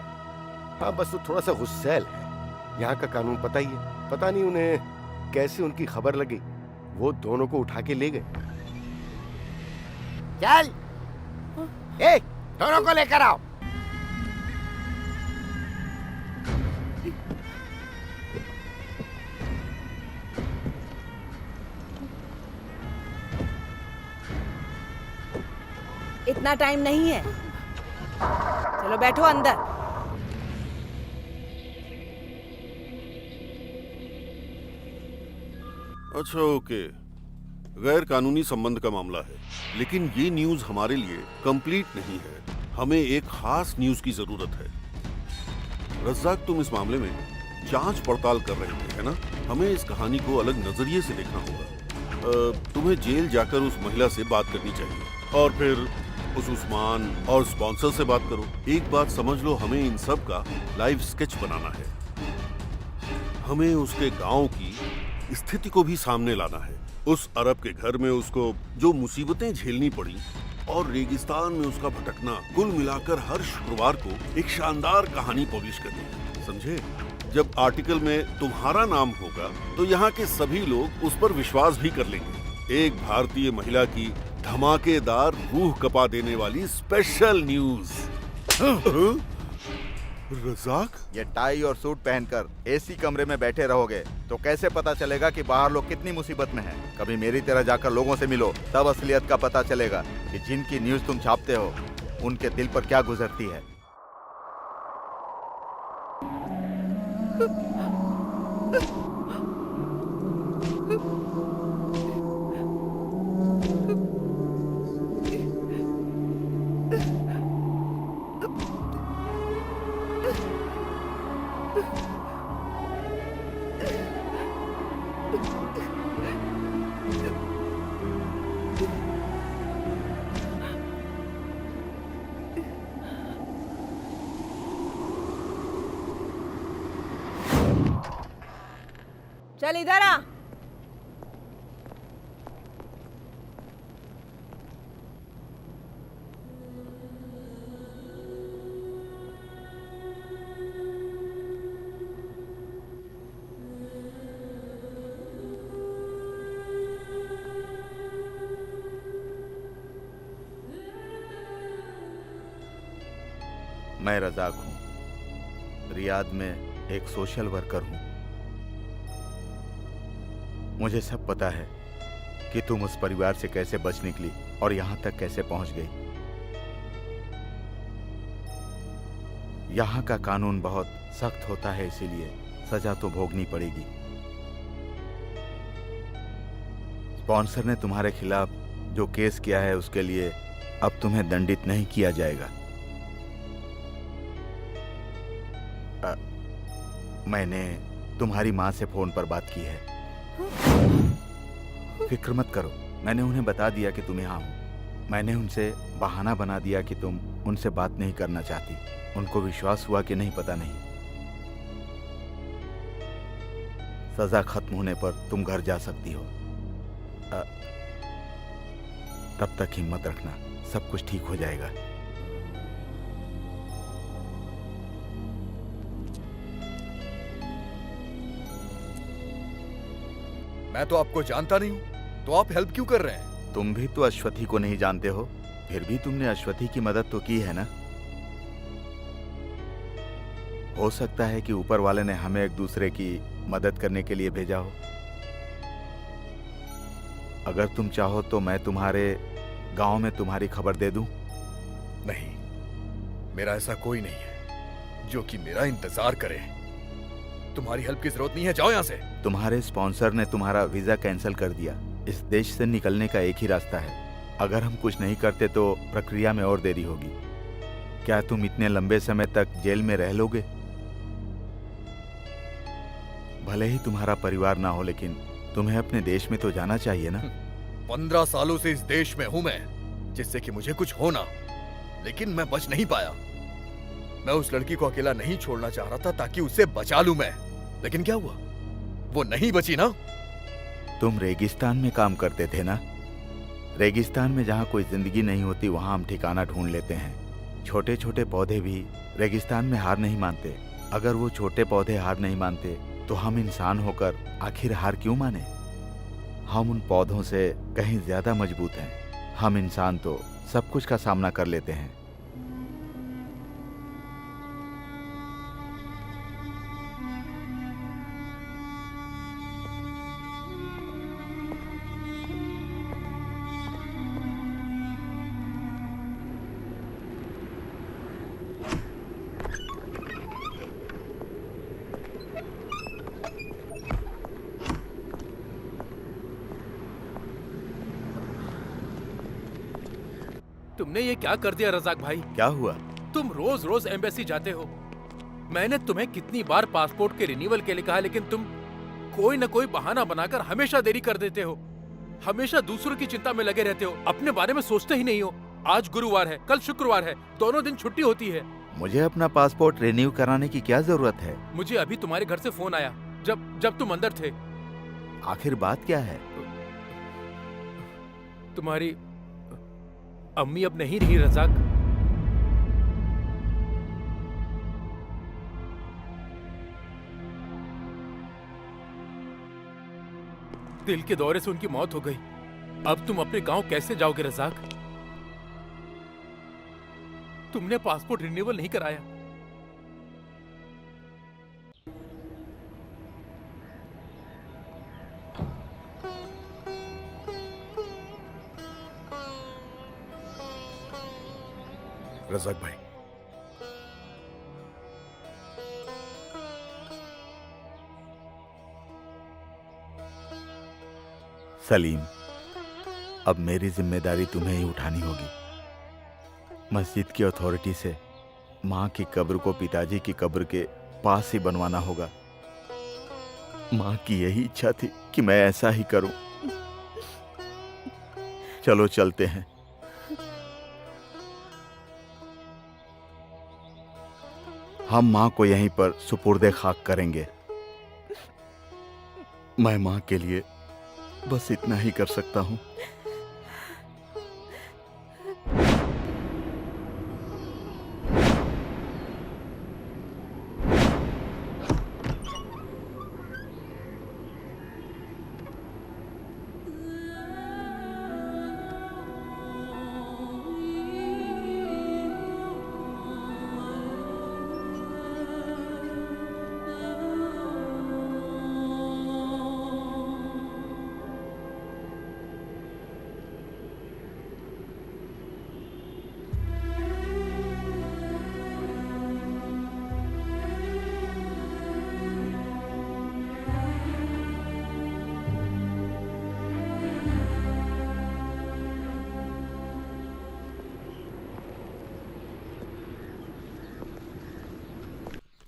हाँ, बस वो थोड़ा सा गुस्सैल है। यहाँ का कानून पता ही है। पता नहीं उन्हें कैसे उनकी खबर लगी, वो दोनों को उठा के ले गए। चल, दोनों को लेकर आओ।
इतना टाइम नहीं है, चलो बैठो अंदर।
अच्छा, ओके। गैर कानूनी संबंध का मामला है, लेकिन ये न्यूज हमारे लिए कंप्लीट नहीं है। हमें एक खास न्यूज की जरूरत है। रज्जाक, तुम इस मामले में जांच पड़ताल कर रहे थे, है ना? हमें इस कहानी को अलग नजरिए से देखना होगा। तुम्हें जेल जाकर उस महिला से बात करनी चाहिए और फिर उस उस्मान और स्पॉन्सर से बात करो। एक बात समझ लो, हमें इन सब का लाइव स्केच बनाना है। हमें उसके गांव की स्थिति को भी सामने लाना है। उस अरब के घर में उसको जो मुसीबतें झेलनी पड़ी और रेगिस्तान में उसका भटकना, कुल मिलाकर हर शुक्रवार को एक शानदार कहानी पब्लिश करनी है, समझे? जब आर्टिकल में तुम्हारा नाम होगा तो यहाँ के सभी लोग उस पर विश्वास भी कर लेंगे। एक भारतीय महिला की धमाकेदार, रूह कपा देने वाली स्पेशल न्यूज। रज़ाक,
ये टाई और सूट पहनकर एसी कमरे में बैठे रहोगे तो कैसे पता चलेगा कि बाहर लोग कितनी मुसीबत में हैं? कभी मेरी तरह जाकर लोगों से मिलो, तब असलियत का पता चलेगा कि जिनकी न्यूज तुम छापते हो उनके दिल पर क्या गुजरती है।
चल इधर आ।
मैं रज़ाक हूँ। रियाद में एक सोशल वर्कर हूँ। मुझे सब पता है कि तुम उस परिवार से कैसे बच निकली और यहाँ तक कैसे पहुँच गई। यहाँ का कानून बहुत सख्त होता है, इसीलिए सजा तो भोगनी पड़ेगी। स्पॉन्सर ने तुम्हारे खिलाफ जो केस किया है उसके लिए अब तुम्हें दंडित नहीं किया जाएगा। मैंने तुम्हारी माँ से फोन पर बात की है। फिक्र मत करो, मैंने उन्हें बता दिया कि तुम यहाँ हो। मैंने उनसे बहाना बना दिया कि तुम उनसे बात नहीं करना चाहती। उनको विश्वास हुआ कि नहीं, पता नहीं। सजा खत्म होने पर तुम घर जा सकती हो। तब तक हिम्मत रखना, सब कुछ ठीक हो जाएगा।
मैं तो आपको जानता नहीं हूं, तो आप हेल्प क्यों कर रहे हैं?
तुम भी तो अश्वथी को नहीं जानते हो, फिर भी तुमने अश्वथी की मदद तो की है ना। हो सकता है कि ऊपर वाले ने हमें एक दूसरे की मदद करने के लिए भेजा हो। अगर तुम चाहो तो मैं तुम्हारे गांव में तुम्हारी खबर दे दूं।
नहीं, मेरा ऐसा कोई नहीं है जो कि मेरा इंतजार करे। तुम्हारी हेल्प की जरूरत नहीं है, जाओ यहाँ से।
तुम्हारे स्पॉन्सर ने तुम्हारा वीजा कैंसिल कर दिया। इस देश से निकलने का एक ही रास्ता है। अगर हम कुछ नहीं करते तो प्रक्रिया में और देरी होगी। क्या तुम इतने लंबे समय तक जेल में रह लोगे? भले ही तुम्हारा परिवार ना हो, लेकिन तुम्हें अपने देश में तो जाना चाहिए ना।
15 सालों से इस देश में हूं मैं, जिससे कि मुझे कुछ हो ना, लेकिन मैं बच नहीं पाया। मैं उस लड़की को अकेला नहीं छोड़ना चाह रहा था ताकि उसे बचा लूं मैं, लेकिन क्या हुआ? वो नहीं बची ना।
तुम रेगिस्तान में काम करते थे ना। रेगिस्तान में जहाँ कोई जिंदगी नहीं होती वहाँ हम ठिकाना ढूंढ लेते हैं। छोटे छोटे पौधे भी रेगिस्तान में हार नहीं मानते। अगर वो छोटे पौधे हार नहीं मानते तो हम इंसान होकर आखिर हार क्यों माने? हम उन पौधों से कहीं ज्यादा मजबूत हैं। हम इंसान तो सब कुछ का सामना कर लेते हैं।
तुमने ये क्या कर दिया रजाक भाई?
क्या हुआ?
तुम रोज रोज एम्बेसी जाते हो। मैंने तुम्हें कितनी बार पासपोर्ट के रिन्यूअल के लिए कहा, लेकिन तुम कोई न कोई बहाना बनाकर हमेशा देरी कर देते हो। हमेशा दूसरों की चिंता में लगे रहते हो, अपने बारे में सोचते ही नहीं हो। आज गुरुवार है, कल शुक्रवार है, दोनों दिन छुट्टी होती है।
मुझे अपना पासपोर्ट रिन्यू कराने की क्या जरूरत है?
मुझे अभी तुम्हारे घर से फोन आया जब तुम अंदर थे।
आखिर बात क्या है?
तुम्हारी अम्मी अब नहीं रही रजाक। दिल के दौरे से उनकी मौत हो गई। अब तुम अपने गांव कैसे जाओगे रजाक? तुमने पासपोर्ट रिन्यूअल नहीं कराया।
रज़ाक भाई,
सलीम, अब मेरी जिम्मेदारी तुम्हें ही उठानी होगी। मस्जिद की अथॉरिटी से माँ की कब्र को पिताजी की कब्र के पास ही बनवाना होगा। माँ की यही इच्छा थी कि मैं ऐसा ही करूं। चलो चलते हैं। हम माँ को यहीं पर सुपुर्दे खाक करेंगे। मैं माँ के लिए बस इतना ही कर सकता हूँ।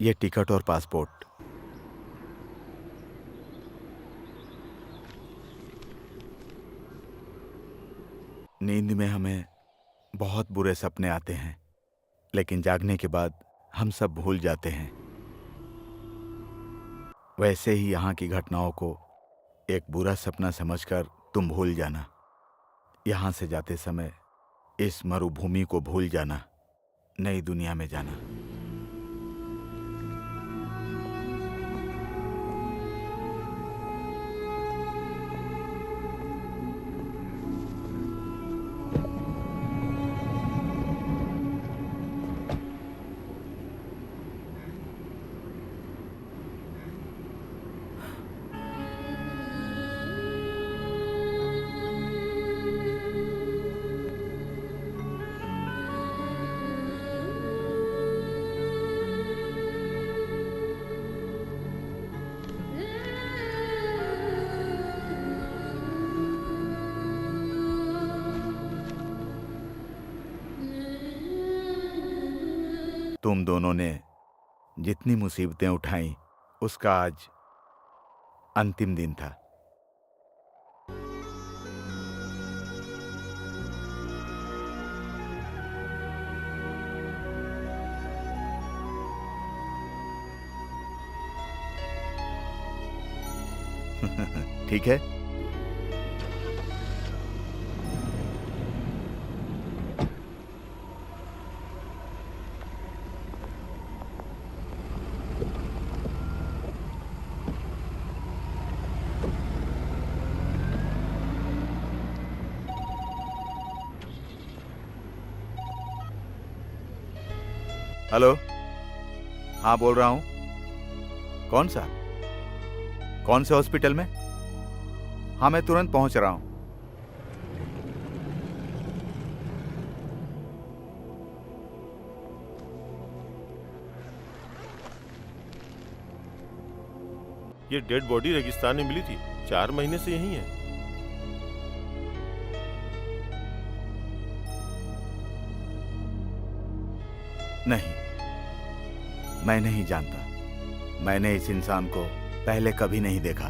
ये टिकट और पासपोर्ट। नींद में हमें बहुत बुरे सपने आते हैं, लेकिन जागने के बाद हम सब भूल जाते हैं। वैसे ही यहाँ की घटनाओं को एक बुरा सपना समझकर तुम भूल जाना। यहाँ से जाते समय इस मरुभूमि को भूल जाना, नई दुनिया में जाना। तुम दोनों ने जितनी मुसीबतें उठाई, उसका आज अंतिम दिन था। ठीक है? हेलो, हाँ बोल रहा हूँ। कौन सा? कौन से हॉस्पिटल में? हाँ मैं तुरंत पहुंच रहा हूँ।
ये डेड बॉडी रेगिस्तान में मिली थी, 4 महीने से यहीं है।
नहीं, मैं नहीं जानता। मैंने इस इंसान को पहले कभी नहीं देखा।